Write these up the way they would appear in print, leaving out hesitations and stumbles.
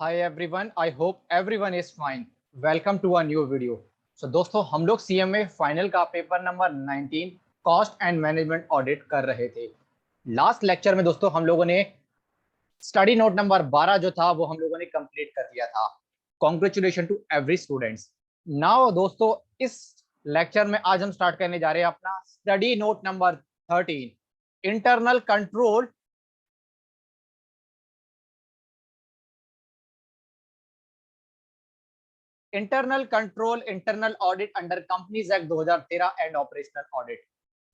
Hi everyone, I hope everyone is fine. Welcome to a new video. दोस्तों, हम लोग CMA final का paper number 19 cost and management audit कर रहे थे। लास्ट लेक्चर में दोस्तों हम लोगों ने स्टडी नोट नंबर 12 जो था वो हम लोगों ने कंप्लीट कर लिया था। Congratulation to every students. Now दोस्तों, इस लेक्चर में आज हम स्टार्ट करने जा रहे हैं अपना study note number 13, internal control internal audit under companies act 2013 and operational audit.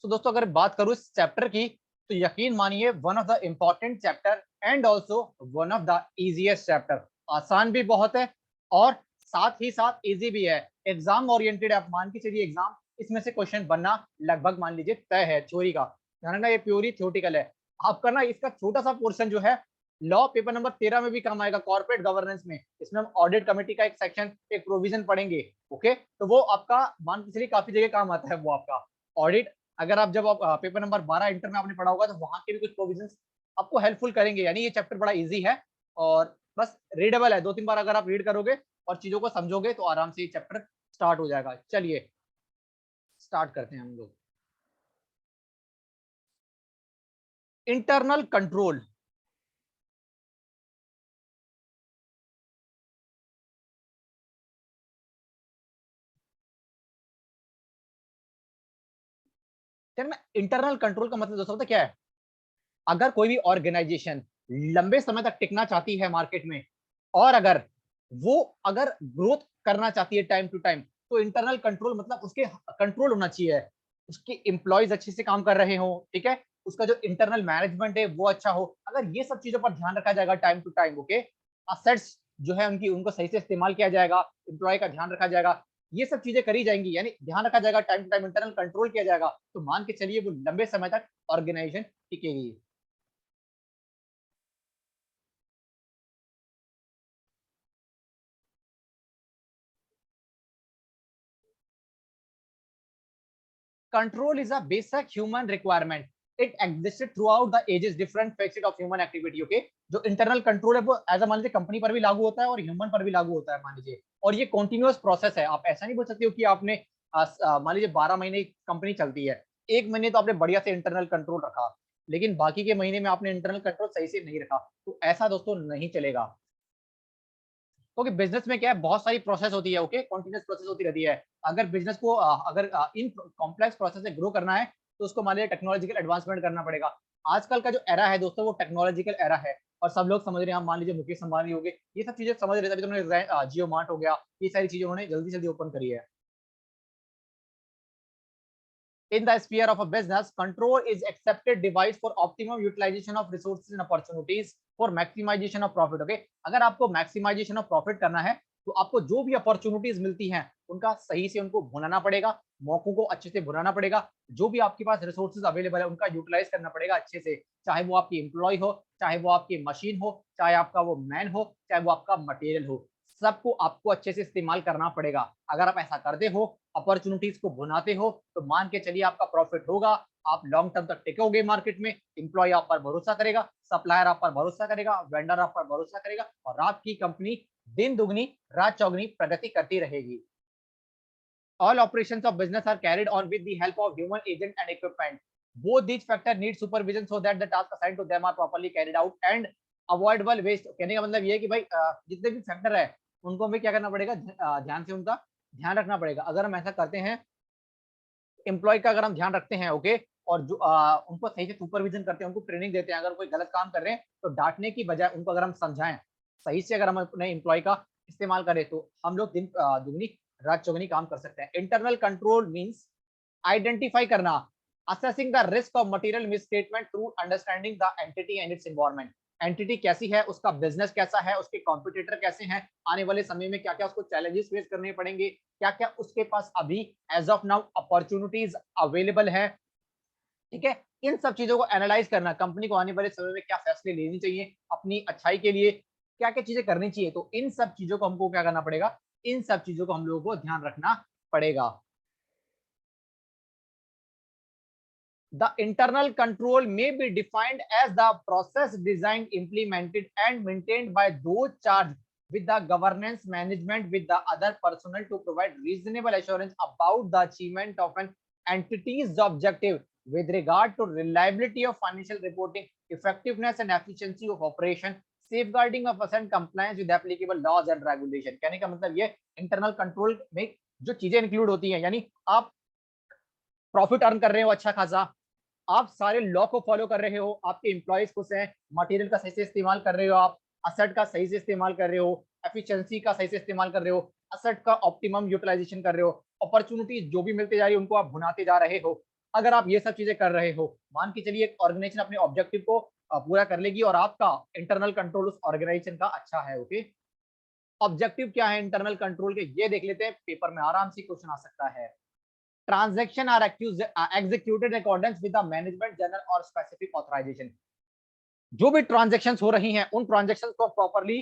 तो दोस्तों, अगर बात करूं इस चैप्टर की तो यकीन मानिए one of the important chapter and also one of the easiest chapter. आसान भी बहुत है और साथ ही साथ इजी भी है। एग्जाम ओरिएंटेड आप मान के चलिए, एग्जाम इसमें से क्वेश्चन बनना लगभग मान लीजिए तय है। थ्योरी का ध्यान रखना, ये प्योरी थ्योरेटिकल है। आपका ना इसका छोटा सा पोर्शन जो है लॉ पेपर नंबर 13 में भी काम आएगा, कॉर्पोरेट गवर्नेंस में। इसमें हम ऑडिट कमेटी का एक सेक्शन, एक प्रोविजन पढ़ेंगे। ओके, तो वो आपका मान के चलिए काफी जगह काम आता है वो आपका ऑडिट। अगर आप जब आप पेपर नंबर 12 इंटर में आपने पढ़ा होगा तो वहां के भी कुछ प्रोविजंस आपको हेल्पफुल करेंगे। यानी ये चैप्टर बड़ा इजी है और बस रीडेबल है। 2-3 बार अगर आप रीड करोगे और चीजों को समझोगे तो आराम से ये चैप्टर स्टार्ट हो जाएगा। चलिए स्टार्ट करते हैं हम लोग। Internal control. इंटरनल कंट्रोल का मतलब दोस्तों पता क्या है? अगर कोई भी ऑर्गेनाइजेशन लंबे समय तक टिकना चाहती है मार्केट में और अगर वो ग्रोथ करना चाहती है टाइम टू टाइम, तो इंटरनल कंट्रोल मतलब उसके कंट्रोल होना चाहिए। उसके एम्प्लॉयज अच्छे से काम कर रहे हो, ठीक है, उसका जो इंटरनल मैनेजमेंट है वो अच्छा हो। अगर ये सब चीजों पर ध्यान रखा जाएगा time to time, okay, assets जो है उनकी उनको सही से इस्तेमाल किया जाएगा, एम्प्लॉय का ध्यान रखा जाएगा, ये सब चीजें करी जाएंगी, यानी ध्यान रखा जाएगा, time to time internal control किया जाएगा, तो मान के चलिए वो लंबे समय तक organisation टिकेगी। Control is a basic human requirement. It existed throughout the ages, different facets of human activity. Okay, जो इंटरनल कंट्रोल है वो एज मान लीजिए कंपनी पर भी लागू होता है और ह्यूमन पर भी लागू होता है मान लीजिए। और ये कॉन्टिन्यूअस प्रोसेस है। आप ऐसा नहीं बोल सकते हो कि आपने मान लीजिए 12 महीने कंपनी चलती है, एक महीने तो आपने बढ़िया से इंटरनल कंट्रोल रखा लेकिन बाकी के महीने में आपने इंटरनल कंट्रोल सही से नहीं रखा, तो ऐसा दोस्तों नहीं चलेगा। क्योंकि बिजनेस में क्या है, बहुत सारी प्रोसेस होती है। ओके, कॉन्टिन्यूस प्रोसेस होती रहती है। अगर बिजनेस को अगर इन कॉम्प्लेक्स प्रोसेस से ग्रो करना है तो उसको मान लीजिए टेक्नोलॉजिकल एडवांसमेंट करना पड़ेगा। आजकल का जो एरा है दोस्तों वो टेक्नोलॉजिकल एरा है और सब लोग समझ रहे हैं। हम मान लीजिए मुकेश अंबानी हो गए, ये सब चीजें समझ रहे थे। अभी तो उन्होंने जियो मार्ट हो गया, ये सारी चीजें उन्होंने जल्दी जल्दी ओपन करी है। In the sphere of a business, control is accepted device for optimum utilization of resources and opportunities for maximization of profit. Okay, अगर आपको maximization of profit करना है तो आपको जो भी अपॉर्चुनिटीज मिलती हैं उनका सही से उनको भुनाना पड़ेगा, मौकों को अच्छे से भुनाना पड़ेगा। जो भी आपके पास रिसोर्सेज अवेलेबल है उनका यूटिलाइज करना पड़ेगा अच्छे से, चाहे वो आपकी एम्प्लॉय हो, चाहे वो आपकी मशीन हो, चाहे आपका वो मैन हो, चाहे वो आपका मटेरियल हो, सबको आपको अच्छे से इस्तेमाल करना पड़ेगा। अगर आप ऐसा करते हो, अपॉर्चुनिटीज को भुनाते हो, तो मान के चलिए आपका प्रॉफिट होगा। आप लॉन्ग टर्म तक टिकोगे मार्केट में, एम्प्लॉय आप पर भरोसा करेगा, सप्लायर आप पर भरोसा करेगा, वेंडर आप पर भरोसा करेगा और आपकी कंपनी दिन दुगनी रात चौगनी प्रगति करती रहेगी। All operations of business are carried on with the help of human agent and equipment. Both these factors need supervision so that the tasks assigned to them are properly carried out and avoidable waste. कहने का मतलब ये है कि भाई जितने भी factor है उनको हमें क्या करना पड़ेगा, ध्यान से उनका ध्यान रखना पड़ेगा। अगर हम ऐसा करते हैं, एम्प्लॉय का अगर हम ध्यान रखते हैं, ओके, और जो उनको सही से सुपरविजन करते हैं, उनको ट्रेनिंग देते हैं, अगर कोई गलत काम कर रहे हैं तो डांटने की बजाय उनको अगर हम समझाएं सही से, अगर हम अपने एम्प्लॉय का इस्तेमाल करें तो हम लोग दिन दुगनी रात चौगनी काम कर सकते हैं। इंटरनल कंट्रोल मीन्स आइडेंटिफाई करना, assessing the risk of material misstatement through understanding the entity and it's environment. Entity कैसी है, उसका बिजनेस कैसा है, उसके कॉम्पिटिटर कैसे हैं, आने वाले समय में क्या क्या उसको चैलेंजेस फेस करने पड़ेंगे, क्या क्या उसके पास अभी as of now opportunities available है, ठीक है। इन सब चीजों को एनालाइज करना, कंपनी को आने वाले समय में क्या फैसले लेने चाहिए अपनी अच्छाई के लिए, क्या क्या चीजें करनी चाहिए, तो इन सब चीजों को हमको क्या करना पड़ेगा, इन सब चीजों को हम लोगों को ध्यान रखना पड़ेगा। The internal control may be defined as the process designed, implemented and maintained by those charged with the governance management with the other personnel to provide reasonable assurance about the achievement of an entity's objective with regard to reliability of financial reporting, effectiveness and efficiency of operation, safeguarding of asset compliance with applicable laws and regulation। कहने का मतलब ये internal control में जो चीजें include होती हैं, यानी आप प्रॉफिट अर्न कर रहे हो अच्छा खासा, आप सारे लॉ को फॉलो कर रहे हो, आपके एम्प्लॉयज खुश हैं, मटेरियल का सही से इस्तेमाल कर रहे हो, आप असेट का सही से इस्तेमाल कर रहे हो, एफिशिएंसी का सही से इस्तेमाल कर रहे हो, असेट का ऑप्टिमम यूटिलाइजेशन कर रहे हो, अपॉर्चुनिटी जो भी मिलते जा रही है उनको आप भुनाते जा रहे हो। अगर आप ये सब चीजें कर रहे हो, मान के चलिए एक ऑर्गेनाइजेशन अपने ऑब्जेक्टिव को पूरा कर लेगी और आपका इंटरनल कंट्रोल उस ऑर्गेनाइजेशन का अच्छा है। ओके, ऑब्जेक्टिव क्या है इंटरनल कंट्रोल के, ये देख लेते हैं, पेपर में आराम से क्वेश्चन आ सकता है। Transaction are executed in accordance with the management journal or specific authorization। जो भी ट्रांजैक्शंस हो रही हैं उन ट्रांजैक्शंस को प्रॉपर्ली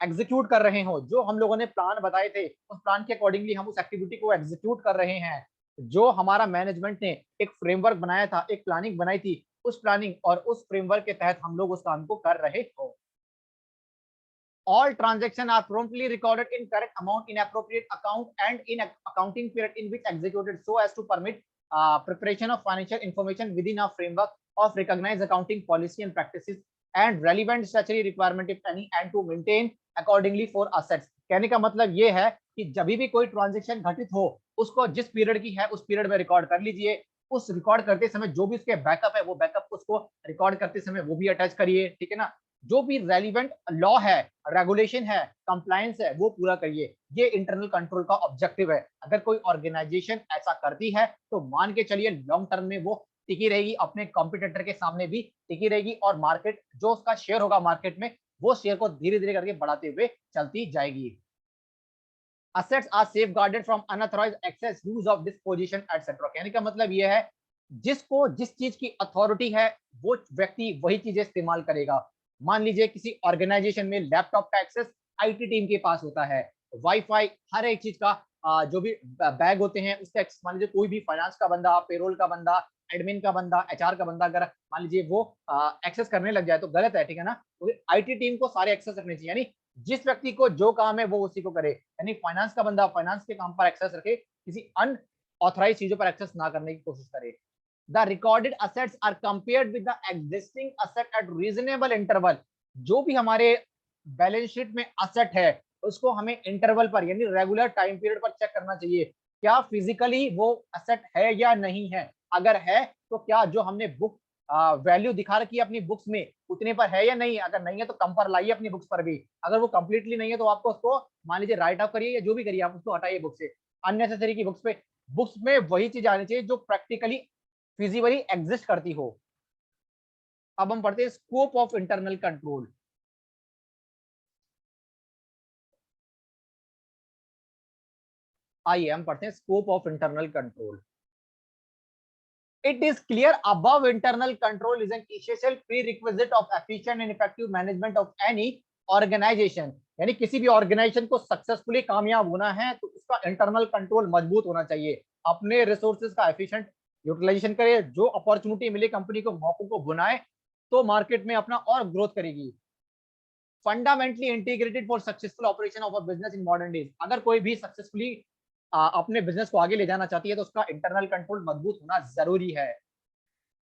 एग्जीक्यूट कर रहे हो, जो हम लोगों ने प्लान बताए थे उस प्लान के अकॉर्डिंगली हम उस एक्टिविटी को एग्जीक्यूट कर रहे हैं। जो हमारा मैनेजमेंट ने एक फ्रेमवर्क बनाया था, एक प्लानिंग बनाई थी, उस प्लानिंग और उस फ्रेमवर्क के तहत हम लोग उस काम को कर रहे हो। All transactions are promptly recorded in correct amount in appropriate account and in accounting period in which executed so as to permit preparation of financial information within a framework of recognized accounting policy and practices and relevant statutory requirement if any and to maintain accordingly for assets। कहने का मतलब ये है कि जब भी कोई transaction घटित हो उसको जिस पीरियड की है उस पीरियड में रिकॉर्ड कर लीजिए। उस रिकॉर्ड करते समय जो भी उसके बैकअप है वो बैकअप उसको रिकॉर्ड करते समय वो भी अटैच करिए, ठीक है ना। जो भी रेलिवेंट लॉ है, रेगुलेशन है, कंप्लायंस है, वो पूरा करिए। ये इंटरनल कंट्रोल का ऑब्जेक्टिव है। अगर कोई ऑर्गेनाइजेशन ऐसा करती है तो मान के चलिए लॉन्ग टर्म में वो टिकी रहेगी, अपने कॉम्पिटिटर के सामने भी टिकी रहेगी और मार्केट जो उसका शेयर होगा मार्केट में वो शेयर को धीरे धीरे करके बढ़ाते हुए चलती जाएगी। Assets are safeguarded from unauthorized access, use of disposition etc। कहने का मतलब ये है जिसको जिस चीज की अथॉरिटी है वो व्यक्ति वही चीजें इस्तेमाल करेगा। मान लीजिए किसी ऑर्गेनाइजेशन में लैपटॉप का एक्सेस आईटी टीम के पास होता है, वाईफाई हर एक चीज का जो भी बैग होते हैं उसका एक्सेस, मान लीजिए कोई भी फाइनेंस का बंदा, पेरोल का बंदा, एडमिन का बंदा, एचआर का बंदा अगर मान लीजिए वो एक्सेस करने लग जाए तो गलत है, ठीक है ना। तो आईटी टीम को सारे एक्सेस रखने चाहिए, यानी जिस व्यक्ति को जो काम है वो उसी को करे, यानी फाइनेंस का बंदा फाइनेंस के काम पर एक्सेस रखे, किसी अनऑथराइज चीजों पर एक्सेस ना करने की कोशिश करे। The recorded assets are compared with the existing asset at reasonable interval। जो भी हमारे बैलेंस शीट में असेट है उसको हमें इंटरवल पर यानी रेगुलर टाइम पीरियड पर चेक करना चाहिए, क्या फिजिकली वो असेट है या नहीं है। अगर है तो क्या जो हमने बुक वैल्यू दिखा रखी है अपनी बुक्स में उतने पर है या नहीं, अगर नहीं है तो कम पर लाइए अपनी बुक्स पर भी। अगर वो कंप्लीटली नहीं है तो आपको उसको मान लीजिए राइट ऑफ करिए या जो भी करिए, आप उसको हटाइए बुक से, अननेसेसरी की बुक्स पे। बुक्स में वही चीज आनी चाहिए जो प्रैक्टिकली फिजिबली एग्जिस्ट करती हो। अब हम पढ़ते हैं स्कोप ऑफ इंटरनल कंट्रोल। आइए हम पढ़ते हैं scope of internal control. It is clear above internal control is an essential prerequisite of efficient and effective management of any organization। यानी किसी भी ऑर्गेनाइजेशन को सक्सेसफुली कामयाब होना है तो उसका इंटरनल कंट्रोल मजबूत होना चाहिए। अपने रिसोर्सेज का एफिशिएंट यूटिलाइजेशन करे, जो अपॉर्चुनिटी मिले कंपनी को मौकों को बुनाए तो मार्केट में अपना और ग्रोथ करेगी। Fundamentally integrated for successful operation of a business in modern days. अगर कोई भी सक्सेसफुली अपने बिजनेस को आगे ले जाना चाहती है तो उसका इंटरनल कंट्रोल मजबूत होना जरूरी है।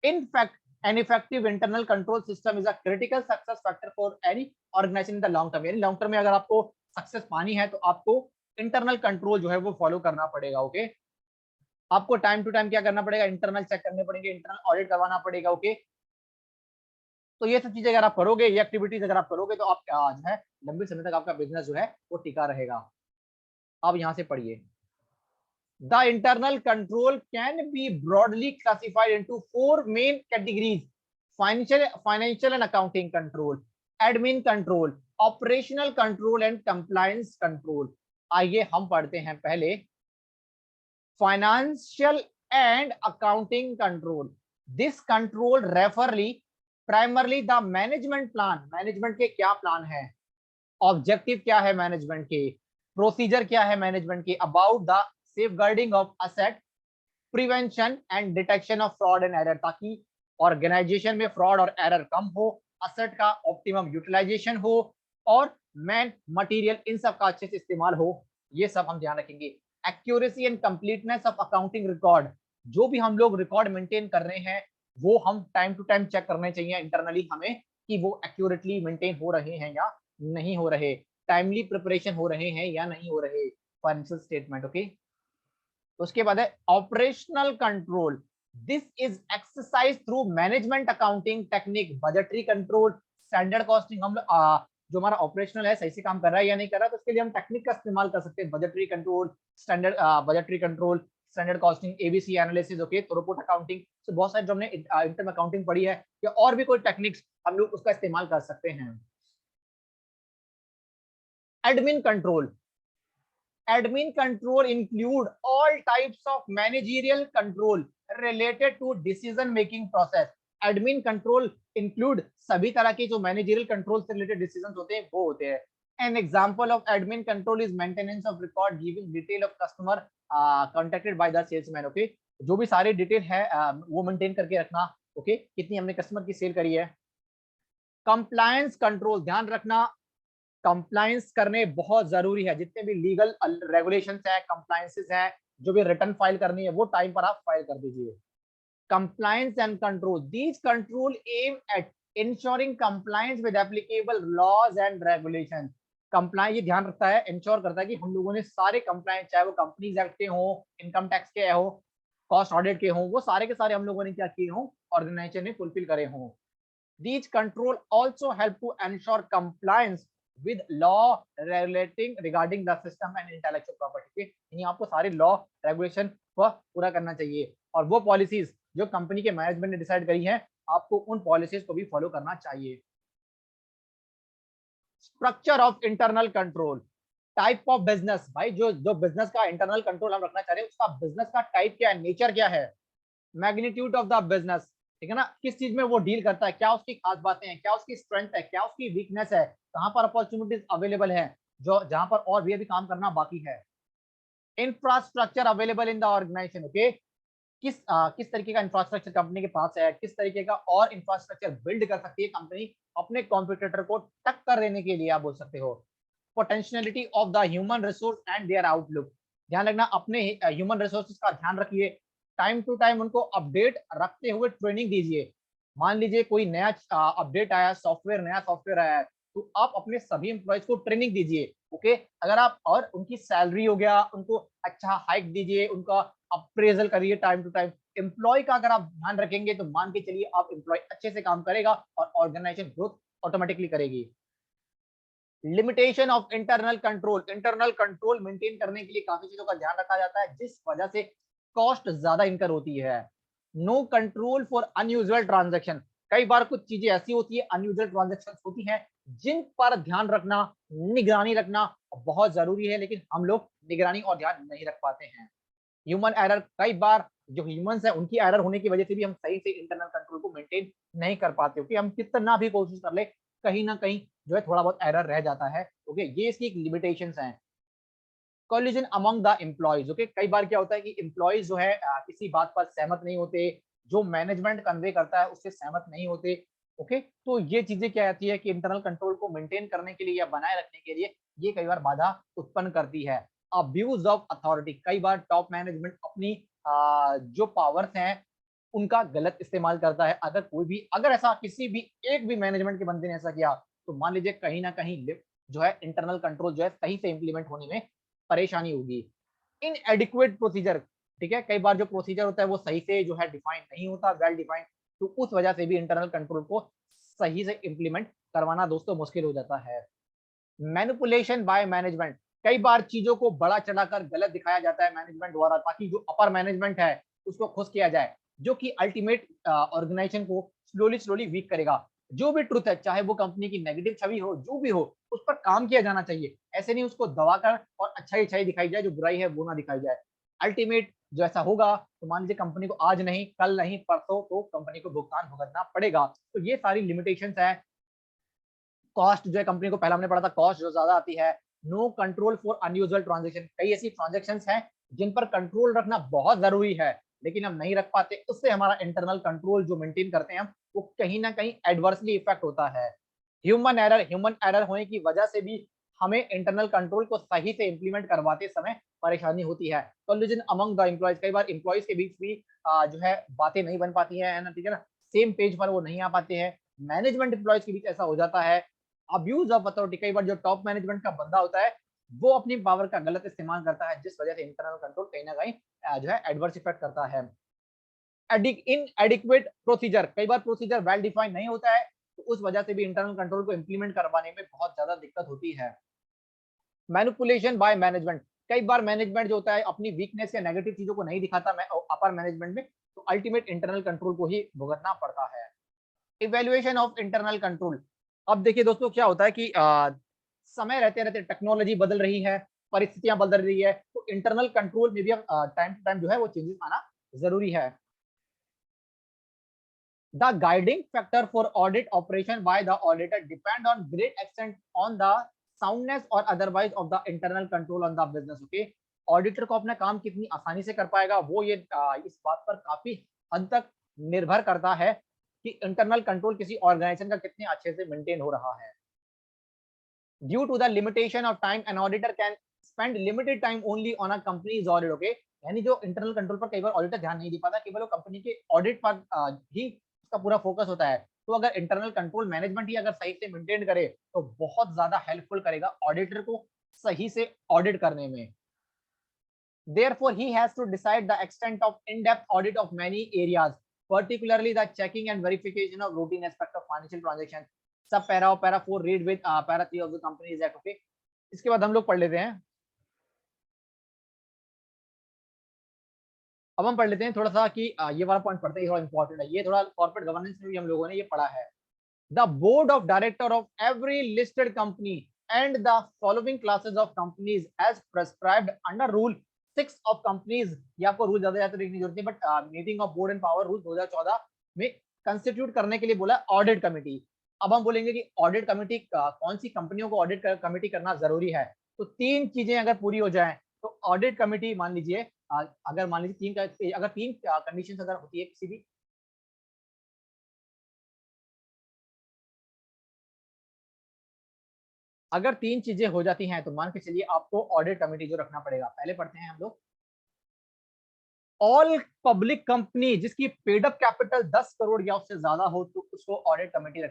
In fact, an effective internal control system is a critical success factor for any organization in the long term। यानी लॉन्ग टर्म में अगर आपको सक्सेस पानी है तो आपको इंटरनल कंट्रोल जो है वो फॉलो करना पड़ेगा। ओके, आपको टाइम टू टाइम क्या करना पड़ेगा, इंटरनल चेक करने पड़ेंगे, इंटरनल ऑडिट करवाना पड़ेगा। ओके, तो ये सब चीजें अगर आप करोगे, ये एक्टिविटीज अगर आप करोगे तो आप जो है लंबे समय तक आपका बिजनेस जो है वो टिका रहेगा। अब यहां से पढ़िए, the internal control can be broadly classified into four main categories: financial and accounting control, admin control, operational control and compliance control। आइए हम पढ़ते हैं पहले financial and accounting control। This control referly primarily the management plan। Management के क्या plan है, objective क्या है मैनेजमेंट के, प्रोसीजर क्या है मैनेजमेंट के about the safeguarding of asset, prevention and detection of fraud and error, ताकि ऑर्गेनाइजेशन में फ्रॉड और एरर कम हो, असेट का ऑप्टिमम यूटिलाइजेशन हो और मैन, मटेरियल, इन सब का अच्छे से इस्तेमाल हो, ये सब हम ध्यान रखेंगे। Accuracy and completeness of accounting record, जो भी हम लोग रिकॉर्ड मेंटेन कर रहे हैं वो हम टाइम टू टाइम चेक करने चाहिए इंटरनली हमें कि वो एक्यूरेटली मेंटेन हो रहे हैं या नहीं हो रहे, टाइमली प्रिपरेशन हो रहे हैं या नहीं हो रहे फाइनेंशियल स्टेटमेंट। ओके, उसके बाद है operational control. This is exercise through management accounting technique, budgetary control, standard costing. हम लोग जो हमारा ऑपरेशनल है सही से काम कर रहा है या नहीं कर रहा है, तो उसके लिए हम टेक्निक का इस्तेमाल कर सकते हैं, budgetary control, standard budgetary control, standard costing, ABC analysis, okay, throughput accounting. तो बहुत सारे जो हमने इंटर अकाउंटिंग पढ़ी है या और भी कोई टेक्निक्स हम लोग उसका इस्तेमाल कर सकते हैं। Admin control, admin control include all types of managerial control related to decision making process। admin control include सभी तरह के जो managerial control से related decisions होते हैं वो होते हैं। an example of admin control is maintenance of record giving detail of customer contacted by the salesman। okay, जो भी सारे डिटेल है वो मेंटेन करके रखना। ओके, कितनी हमने कस्टमर की सेल करी है। कंप्लायंस कंट्रोल, ध्यान रखना कंप्लायंस करने बहुत जरूरी है, जितने भी लीगल रेगुलेशंस है, कंप्लायंसेस है, जो भी रिटर्न फाइल करनी है वो टाइम पर आप फाइल कर दीजिए। Compliance and control, these control aim at ensuring compliance with applicable laws and regulation. Compliance ये ध्यान रखता है, इंश्योर करता है कि हम लोगों ने सारे कंप्लायंस, चाहे वो कंपनीज एक्ट के हो, इनकम टैक्स के हो, कॉस्ट ऑडिट के हो, वो सारे के सारे हम लोगों ने क्या किए हो, ऑर्गेनाइजेशन ने फुलफिल करे हों। These control also help to ensure compliance with law regulating regarding the system and intellectual property। यानी आपको सारे लॉ रेगुलेशन को पूरा करना चाहिए और वो पॉलिसीज जो कंपनी के मैनेजमेंट ने डिसाइड करी है आपको उन पॉलिसीज को भी फॉलो करना चाहिए। Structure of internal control, type of business, भाई जो जो बिजनेस का इंटरनल कंट्रोल हम रखना चाह रहे हैं उसका बिजनेस का टाइप क्या है, नेचर क्या है, मैग्नीट्यूड ऑफ द बिजनेस, ठीक है ना, किस चीज में वो डील करता है, क्या उसकी खास बातें हैं, क्या उसकी स्ट्रेंथ है, क्या उसकी वीकनेस है, कहां पर अपॉर्चुनिटीज अवेलेबल है, जो जहां पर और भी अभी काम करना बाकी है। Infrastructure available in the organization, okay, किस तरीके का इंफ्रास्ट्रक्चर कंपनी के पास है, किस तरीके का और इंफ्रास्ट्रक्चर बिल्ड कर सकती है कंपनी अपने कॉम्पिटिटर को टक्कर देने के लिए, आप बोल सकते हो। Potentiality of the human resource and their outlook, ध्यान रखना अपने ह्यूमन रिसोर्सेज का ध्यान रखिए, टाइम टू टाइम उनको अपडेट रखते हुए ट्रेनिंग दीजिए। मान लीजिए कोई नया अपडेट आया, सॉफ्टवेयर नया सॉफ्टवेयर आया है, तो आप अपने सभी एम्प्लॉयज को ट्रेनिंग दीजिए। ओके, अगर आप और उनकी सैलरी हो गया, उनको अच्छा हाइक दीजिए, उनका अप्रेजल करिए टाइम टू टाइम। एम्प्लॉय का अगर आप ध्यान रखेंगे तो मान के चलिए आप एम्प्लॉय अच्छे से काम करेगा और ऑर्गेनाइजेशन ग्रोथ ऑटोमेटिकली करेगी। Limitation of internal control, internal control maintain करने के लिए काफी चीजों का ध्यान रखा जाता है जिस वजह से कॉस्ट ज्यादा इनकर होती है। No control for unusual transaction, कई बार कुछ चीजें ऐसी होती है, अनयूजुअल ट्रांजैक्शन होती हैं जिन पर ध्यान रखना, निगरानी रखना बहुत जरूरी है, लेकिन हम लोग निगरानी और ध्यान नहीं रख पाते हैं। ह्यूमन एरर, कई बार जो ह्यूमंस है उनकी एरर होने की वजह से भी हम सही से इंटरनल कंट्रोल को मेंटेन नहीं कर पाते, क्योंकि हम कितना भी कोशिश कर ले कहीं ना कहीं जो है थोड़ा बहुत एरर रह जाता है। ओके, ये इसकी लिमिटेशंस हैं। Collision among the employees, okay, कई बार क्या होता है कि एम्प्लॉयज जो है किसी बात पर सहमत नहीं होते, जो मैनेजमेंट कन्वे करता है उससे सहमत नहीं होते। ओके, तो ये चीजें क्या आती है कि इंटरनल कंट्रोल को मेंटेन करने के लिए या बनाए रखने के लिए ये कई बार बाधा उत्पन्न करती है। अब्यूज ऑफ अथॉरिटी, कई बार टॉप मैनेजमेंट अपनी जो पावर्स हैं उनका गलत इस्तेमाल करता है। अगर कोई भी, अगर ऐसा किसी भी एक भी मैनेजमेंट के बंदे ने ऐसा किया तो मान लीजिए कहीं ना कहीं जो है इंटरनल कंट्रोल जो है सही से इंप्लीमेंट होने में परेशानी होगी। इनएडिक्वेट प्रोसीजर, ठीक है, कई बार जो प्रोसीजर होता है वो सही से जो है डिफाइन नहीं होता, वेल डिफाइंड, तो उस वजह से भी इंटरनल कंट्रोल को सही से इंप्लीमेंट करवाना दोस्तों मुश्किल हो जाता है। मैनिपुलेशन बाय मैनेजमेंट, कई बार चीजों को बड़ा चढ़ाकर गलत दिखाया जाता है मैनेजमेंट द्वारा ताकि जो अपर मैनेजमेंट है उसको खुश किया जाए, जो कि अल्टीमेट ऑर्गेनाइजेशन को स्लोली स्लोली वीक करेगा। जो भी ट्रुथ है, चाहे वो कंपनी की नेगेटिव छवि हो, जो भी हो, उस पर काम किया जाना चाहिए। ऐसे नहीं उसको दबाकर और अच्छाई अच्छाई दिखाई जाए, जो बुराई है वो ना दिखाई जाए। अल्टीमेट जो ऐसा होगा तो मान लीजिए कंपनी को आज नहीं, कल नहीं, परसों तो कंपनी को भुगतान भुगतना पड़ेगा। तो ये सारी लिमिटेशंस है। कॉस्ट जो है कंपनी को, पहला हमने पढ़ा था, कॉस्ट जो ज्यादा आती है। No control for unusual transaction, कई ऐसी ट्रांजेक्शन हैं जिन पर कंट्रोल रखना बहुत जरूरी है लेकिन हम नहीं रख पाते, उससे हमारा इंटरनल कंट्रोल जो मेंटेन करते हैं हम वो कहीं ना कहीं एडवर्सली इफेक्ट होता है। ह्यूमन एरर होने की वजह से भी हमें इंटरनल कंट्रोल को सही से इंप्लीमेंट करवाते समय परेशानी होती है। कोलिजन अमंग द एम्प्लॉयज, कई बार एम्प्लॉयज के बीच भी जो है बातें नहीं बन पाती है ना, ठीक है ना, सेम पेज पर वो नहीं आ पाते हैं। मैनेजमेंट एम्प्लॉयज के बीच ऐसा हो जाता है। अब्यूज ऑफ अथॉरिटी, कई बार जो टॉप मैनेजमेंट का बंदा होता है वो अपनी पावर का गलत इस्तेमाल करता है, जिस वजह से इंटरनल कंट्रोल कहीं ना कहीं जो है एडवर्स इफेक्ट करता है। इन एडिक्वेट प्रोसीजर, कई बार प्रोसीजर वेल डिफाइंड नहीं होता है, तो उस वजह से भी इंटरनल कंट्रोल को इंप्लीमेंट करवाने में बहुत ज्यादा दिक्कत होती है। मैनिपुलेशन बाय मैनेजमेंट, कई बार मैनेजमेंट जो होता है अपनी वीकनेस या नेगेटिव चीजों को नहीं दिखाता अपर मैनेजमेंट में, तो अल्टीमेट इंटरनल कंट्रोल को ही भुगतना पड़ता है। इवेल्युएशन ऑफ इंटरनल कंट्रोल, अब देखिए दोस्तों क्या होता है कि समय रहते रहते टेक्नोलॉजी बदल रही है, परिस्थितियां बदल रही है, तो इंटरनल कंट्रोल में भी टाइम टू टाइम जो है वो चेंजेस आना जरूरी है। The guiding factor for audit operation by the auditor depend on great extent on the soundness or otherwise of the internal control on the business. Okay, auditor को अपना काम कितनी आसानी से कर पाएगा वो ये इस बात पर काफी हद तक निर्भर करता है कि इंटरनल कंट्रोल किसी ऑर्गेनाइजेशन का कितने अच्छे से मेंटेन हो रहा है। Due to the limitation of time an auditor can spend limited time only on a company's audit. Okay, यानी जो इंटरनल कंट्रोल पर कई बार ऑडिटर ध्यान नहीं दे पाता, केवल वो कंपनी के ऑडिट पर ही उसका पूरा फोकस होता है। तो अगर इंटरनल कंट्रोल मैनेजमेंट ही अगर सही से मेंटेन करे तो बहुत ज्यादा हेल्पफुल करेगा ऑडिटर को सही से ऑडिट करने में। Therefore, he has to decide the extent of in-depth audit of many areas, particularly the checking and verification of routine aspect of financial transactions. सब पैरा और para 4 read with para 3 of the Companies Act. Okay, इसके बाद हम लोग पढ़ लेते हैं। अब हम पढ़ लेते हैं थोड़ा सा कि ये वाला पॉइंट पढ़ते हैं, थोड़ा इंपॉर्टेंट है ये, थोड़ा कॉर्पोरेट गवर्नेंस में भी हम लोगों ने ये पढ़ा है। The board of director of every listed company and the following classes of companies as prescribed under rule 6 of companies, ये आपको रूल ज्यादा ज्यादा देखने की जरूरत नहीं, but meeting of board and power rule 2014 में कंस्टिट्यूट करने के लिए बोला ऑडिट कमेटी। अब हम बोलेंगे कि ऑडिट कमेटी कौन सी कंपनियों को ऑडिट कमेटी करना जरूरी है, तो 3 चीजें अगर पूरी हो जाए तो ऑडिट कमेटी मान लीजिए, अगर मान लीजिए अगर 3 कंडीशन अगर होती है किसी भी, अगर 3 चीजें हो जाती हैं तो मान के चलिए आपको ऑडिट कमेटी जो रखना पड़ेगा। पहले पढ़ते हैं हम लोग, ऑल पब्लिक कंपनी जिसकी पेड अप कैपिटल 10 करोड़ या उससे ज्यादा हो तो उसको ऑडिट कमेटी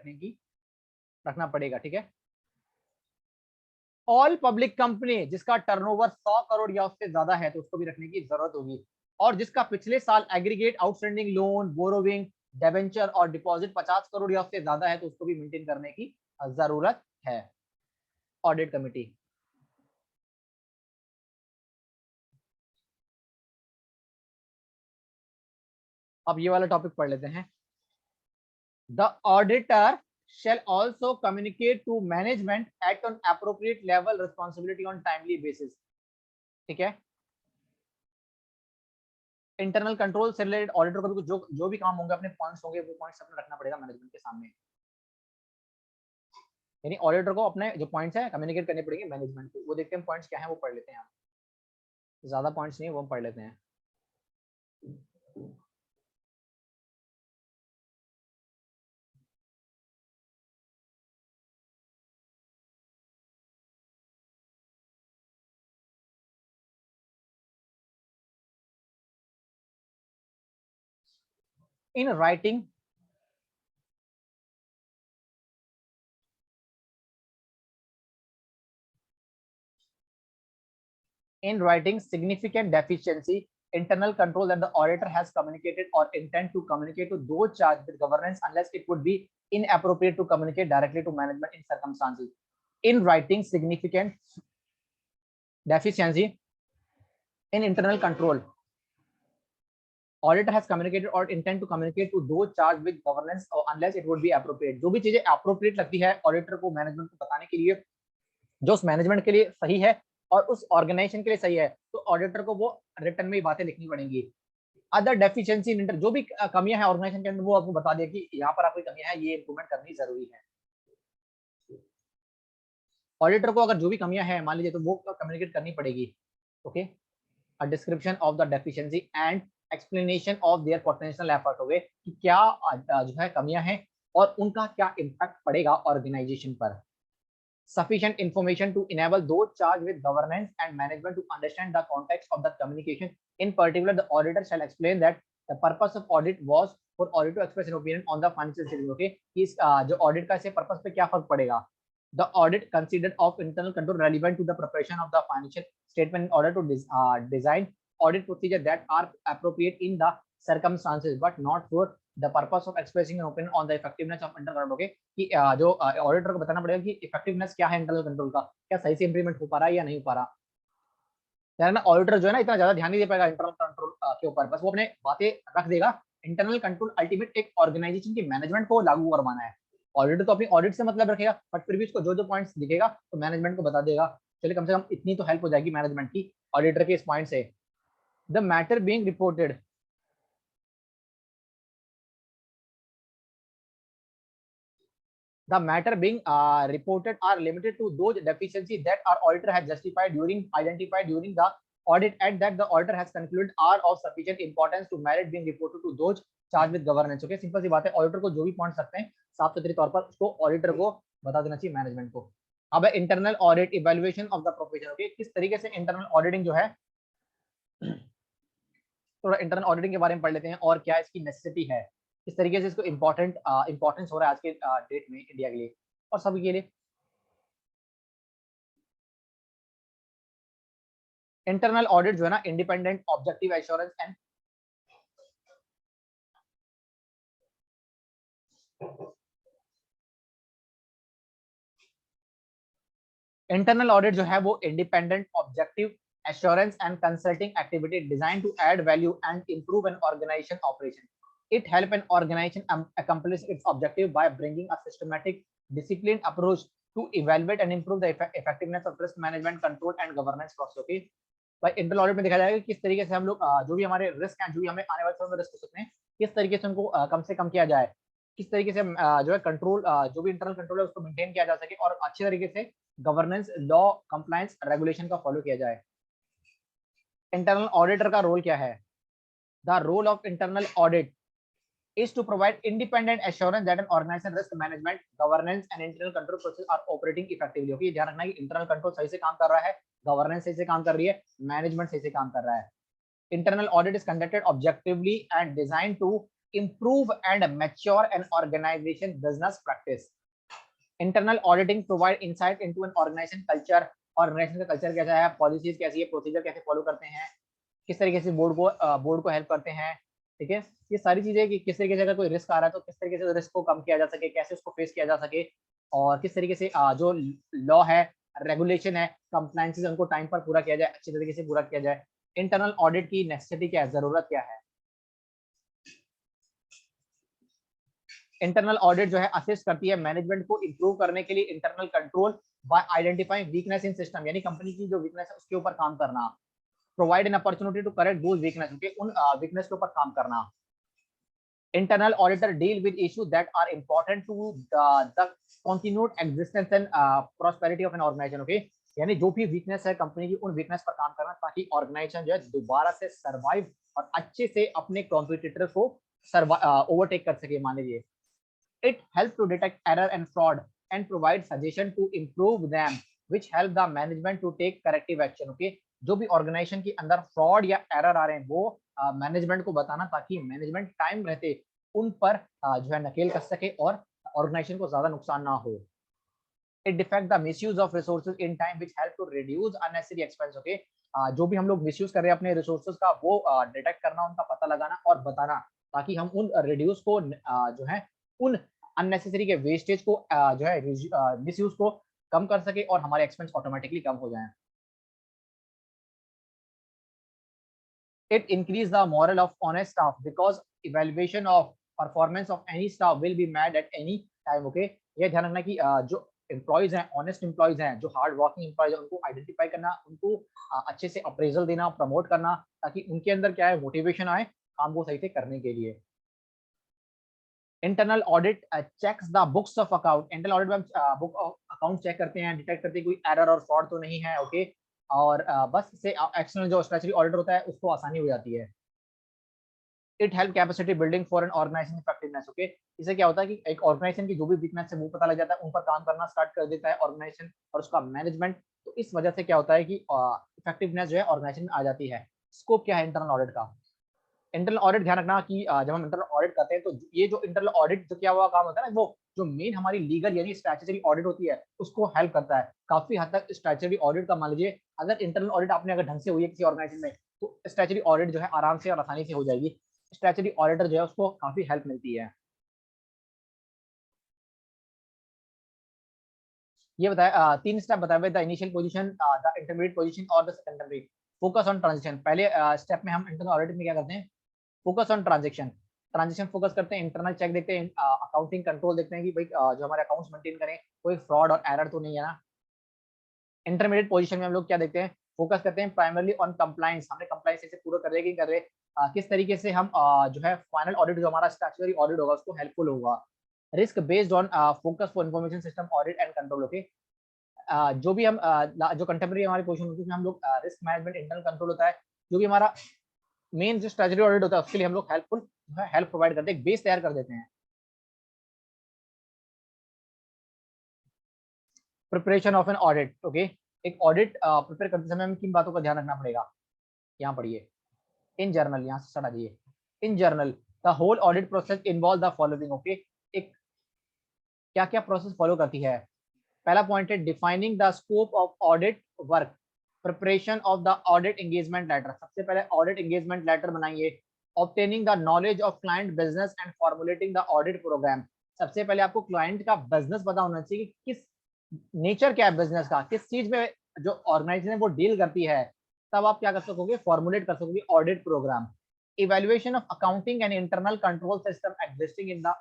रखना पड़ेगा, ठीक है। ऑल पब्लिक कंपनी जिसका टर्नओवर 100 करोड़ या उससे ज्यादा है तो उसको भी रखने की जरूरत होगी। और जिसका पिछले साल aggregate outstanding loan, borrowing, debenture और डिपॉजिट 50 करोड़ या उससे ज्यादा है तो उसको भी मेंटेन करने की जरूरत है ऑडिट कमेटी। अब ये वाला टॉपिक पढ़ लेते हैं। The auditor shall also communicate to management at an appropriate level responsibility on timely basis, ठीक है। इंटरनल कंट्रोल से रिलेटेड ऑडिटर को भी जो भी काम होंगे, अपने पॉइंट्स होंगे, वो पॉइंट्स अपने रखना पड़ेगा मैनेजमेंट के सामने। यानी ऑडिटर को अपने जो पॉइंट्स है कम्युनिकेट करने पड़ेंगे मैनेजमेंट को। वो देखते हैं पॉइंट्स क्या है, वो पढ़ लेते हैं। ज्यादा पॉइंट्स नहीं है, वो हम पढ़ लेते हैं। In writing, in writing significant deficiency, internal control that the auditor has communicated or intend to communicate to those charged with governance unless it would be inappropriate to communicate directly to management in circumstances. In writing significant deficiency in internal control, auditor has communicated or intend to communicate to those charged with governance or unless it would be appropriate. जो भी चीजें appropriate लगती है auditor को management को बताने के लिए, जो उस मैनेजमेंट के लिए सही है और उस ऑर्गेनाइजेशन के लिए सही है, तो ऑडिटर को वो रिटर्न में ही बातें लिखनी पड़ेंगी। अदर डेफिशिएंसी इन जो भी कमियां हैं ऑर्गेनाइजेशन के अंदर, वो आपको बता दिया कि यहाँ पर आपकी कमियां हैं, ये इंप्रूवमेंट करनी जरूरी है। ऑडिटर को अगर जो भी कमियां हैं मान लीजिए तो वो कम्युनिकेट करनी पड़ेगी। Okay, a description of the deficiency and explanation of their potential effort, हो गए कि क्या जो है कमियां हैं और उनका क्या इम्पैक्ट पड़ेगा ऑर्गेनाइजेशन पर। Sufficient information to enable those charged with governance and management to understand the context of the communication. In particular, the auditor shall explain that the purpose of audit was for audit to express an opinion on the financial statement. Okay, इस जो audit का से purpose पे क्या फर्क पड़ेगा? The audit considered of internal control relevant to the preparation of the financial statement in order to design audit procedure that are appropriate in the circumstances, but not for the purpose of expressing an opinion on the effectiveness of internal control. Okay, कि जो auditor को बताना पड़ेगा कि effectiveness क्या है internal control का, क्या सही से इंप्लीमेंट हो पा रहा है या नहीं हो पा रहा। यार ना ऑडिटर जो है ना इतना ज्यादा ध्यान नहीं दे पाएगा इंटरनल कंट्रोल के ऊपर, बस वो अपने बातें रख देगा। इंटरनल कंट्रोल अल्टीमेट एक ऑर्गेनाइजेशन की मैनेजमेंट को लागू करवाना है। ऑडिटर तो अपनी ऑडिट से मतलब रखेगा, बट फिर भी उसको जो जो पॉइंट्स दिखेगा तो मैनेजमेंट को बता देगा। चलिए कम से कम इतनी तो हेल्प हो जाएगी मैनेजमेंट की ऑडिटर के इस पॉइंट से। The matter being reported, the matter being reported are limited to those deficiencies that our auditor has identified during the audit and that the auditor has concluded are of sufficient importance to merit being reported to those charged with governance. Okay, simple सी बात है, auditor को जो भी point सकते हैं साफ सुथरे तौर पर उसको ऑडिटर को बता देना चाहिए मैनेजमेंट को। अब internal audit evaluation of the profession. Okay, किस तरीके से इंटरनल ऑडिटिंग जो है, थोड़ा इंटरनल ऑडिटिंग के बारे में पढ़ लेते हैं और क्या इसकी नेसेसिटी है, किस तरीके से इसको इंपॉर्टेंस हो रहा है आज के डेट में इंडिया के लिए और सभी के लिए। इंटरनल ऑडिट जो है ना independent objective assurance and internal audit जो है वो independent objective assurance and consulting activity designed to add value and improve an organization operation. It helps an organization accomplish its objective by bringing a systematic, disciplined approach to evaluate and improve the effectiveness of risk management, control and governance process. Okay, भाई internal audit में देखा जाएगा कि किस तरीके से हम लोग जो भी हमारे रिस्क हैं, जो भी हमें आने वाले समय में रिस्क हो सकते हैं, किस तरीके से उनको कम से कम किया जाए, किस तरीके से जो है कंट्रोल जो भी इंटरनल कंट्रोल है उसको मेंटेन किया जा सके और अच्छे तरीके से गवर्नेंस, लॉ, कंप्लायंस, रेगुलेशन का फॉलो किया जाए। इंटरनल ऑडिटर का रोल क्या है? The role of internal audit is to provide independent assurance that an organization risk management, governance and internal control process are operating effectively. Okay, ध्यान रखना है कि इंटरनल कंट्रोल सही से काम कर रहा है, गवर्नेंस सही से काम कर रही है, मैनेजमेंट सही से काम कर रहा है। Internal audit is conducted objectively and designed to improve and mature an organization business practice. Internal auditing provide insight into an organization culture, organization का कल्चर कैसा है, पॉलिसीज कैसी है, प्रोसीजर कैसे फॉलो करते हैं, किस तरीके से बोर्ड को हेल्प करते हैं। ठीक है, ये सारी चीजें कि किस तरीके से अगर कोई रिस्क आ रहा है तो किस तरीके से रिस्क को कम किया जा सके, कैसे उसको फेस किया जा सके और किस तरीके से जो लॉ है, रेगुलेशन है, कंप्लायंसेस उनको टाइम पर पूरा किया जाए, अच्छे तरीके से पूरा किया जाए। इंटरनल ऑडिट की नेसेसिटी क्या है, जरूरत क्या है? इंटरनल ऑडिट जो है असिस्ट करती है मैनेजमेंट को इंप्रूव करने के लिए internal control by identifying weakness in system, यानी कंपनी की जो वीकनेस है उसके ऊपर काम करना। Provide an opportunity to correct those weakness, उन वीकनेस के ऊपर काम करना। Internal auditor deal with issues that are important to the continued existence and prosperity of an organization. Okay, यानी जो भी वीकनेस है कंपनी की, उन वीकनेस पर काम करना ताकि ऑर्गेनाइजेशन जो है दोबारा से सर्वाइव और अच्छे से अपने कॉम्पिटिटर को ओवरटेक कर सके। मान लीजिए it helps to detect error and fraud and provide suggestion to improve them which help the management to take corrective action. Okay, जो भी ऑर्गेनाइजेशन के अंदर फ्रॉड या एरर आ रहे हैं वो मैनेजमेंट को बताना ताकि मैनेजमेंट टाइम रहते उन पर जो है नकेल कस सके और ऑर्गेनाइजेशन को ज्यादा नुकसान ना हो। It defect the misuse of resources in time which help to reduce unnecessary expense. Okay, जो भी हम लोग मिसयूज कर रहे हैं अपने रिसोर्सेज का वो डिटेक्ट करना, उनका पता लगाना और बताना ताकि हम उन रिड्यूस को जो है उन अननेसेसरी के वेस्टेज को जो है मिसयूज को कम कर सके और हमारे एक्सपेंस ऑटोमेटिकली कम हो जाएं। It increase the morale of honest staff because evaluation of performance of any staff will be made at any time. Okay, ये ध्यान रखना कि जो एम्प्लॉइज हैं, ऑनेस्ट एम्प्लॉइज हैं, जो हार्ड वर्किंग एम्प्लॉइज हैं, उनको आइडेंटिफाई करना, उनको अच्छे से अप्रेजल देना, प्रमोट करना ताकि उनके अंदर क्या है मोटिवेशन आए काम को सही से करने के लिए। Internal audit checks the books of account, internal audit में हम बुक ऑफ अकाउंट चेक करते हैं, डिटेक्ट करते हैं कोई एरर और फ्रॉड तो नहीं है। ओके, और बस इससे एक्सटर्नल जो स्पेशली ऑडिटर होता है उसको आसानी हो जाती है। It help capacity building for an organization effectiveness. Okay, इससे क्या होता है कि एक ऑर्गेनाइजेशन की जो भी वीकनेस है वो पता लग जाता है, उन पर काम करना स्टार्ट कर देता है ऑर्गेनाइजेशन और उसका मैनेजमेंट। तो इस वजह से क्या होता है कि इफेक्टिवनेस जो है ऑर्गेनाइजेशन में आ जाती है। स्कोप क्या है इंटरनल ऑडिट का? इंटरनल ऑडिट ध्यान रखना कि जब हम इंटरनल ऑडिट करते हैं तो ये जो इंटरनल ऑडिट जो क्या हुआ काम होता है ना, वो जो मेन हमारी लीगल यानी स्टैट्यूटरी ऑडिट होती है उसको हेल्प करता है काफी हद तक। स्टैट्यूटरी ऑडिट का मान लीजिए अगर इंटरनल ऑडिट आपने अगर ढंग से हुई है किसी ऑर्गेनाइजेशन में, तो स्टैट्यूटरी ऑडिट जो है आराम से और आसानी से हो जाएगी। स्टैट्यूटरी ऑडिटर जो है उसको काफी हेल्प मिलती है। ये बताया 3 स्टेप बताए हुए, the initial position, the intermediate position और the secondary. Focus on transition, पहले स्टेप में हम इंटरनल ऑडिट में क्या करते हैं, focus on transaction, transaction focus करते हैं, इंटरनल चेक देखते हैं, अकाउंटिंग कंट्रोल देखते हैं कि भाई जो हमारे अकाउंट्स मेंटेन करें कोई फ्रॉड और एरर तो नहीं है ना। इंटरमीडिएट पोजीशन में हम लोग क्या देखते हैं, फोकस करते हैं प्राइमरली ऑन कंप्लायंस, हमने कंप्लायंस से पूरा कर रहे हैं कि कर रहे किस तरीके से हम जो है फाइनल ऑडिट जो हमारा स्टैट्यूटरी ऑडिट होगा उसको हेल्पफुल होगा। Risk based on focus for information system audit and control. Okay, जो भी हम जो कंटेम्प्रेरी हमारी पोजीशन होती है उसमें हम लोग रिस्क मैनेजमेंट इंटरनल कंट्रोल होता है। जो भी हमारा मेन जो स्टैट्यूटरी ऑडिट होता है उसके लिए हम लोग हेल्पफुल हेल्प प्रोवाइड करते हैं, एक बेस तैयार कर देते हैं। Preparation of an audit. Okay, एक ऑडिट प्रिपेयर करते समय हमें किन बातों का ध्यान रखना पड़ेगा, यहाँ पढ़िए। इन जर्नल, यहाँ से स्टार्ट आइए। In general the whole audit process involve the following. Okay, एक क्या क्या प्रोसेस फॉलो करती है। पहला पॉइंट है defining the scope of audit work, preparation of the audit engagement letter, सबसे पहले ऑडिट एंगेजमेंट लेटर बनाइए। Obtaining the knowledge of client business and formulating the audit program, सबसे पहले आपको क्लाइंट का बिजनेस पता होना चाहिए कि किस नेचर क्या है बिजनेस का, किस चीज में जो ऑर्गेनाइजेशन वो डील करती है, तब आप क्या कर सकोगे, फॉर्मुलेट कर सकोगे audit program. Evaluation of accounting and internal control system existing in the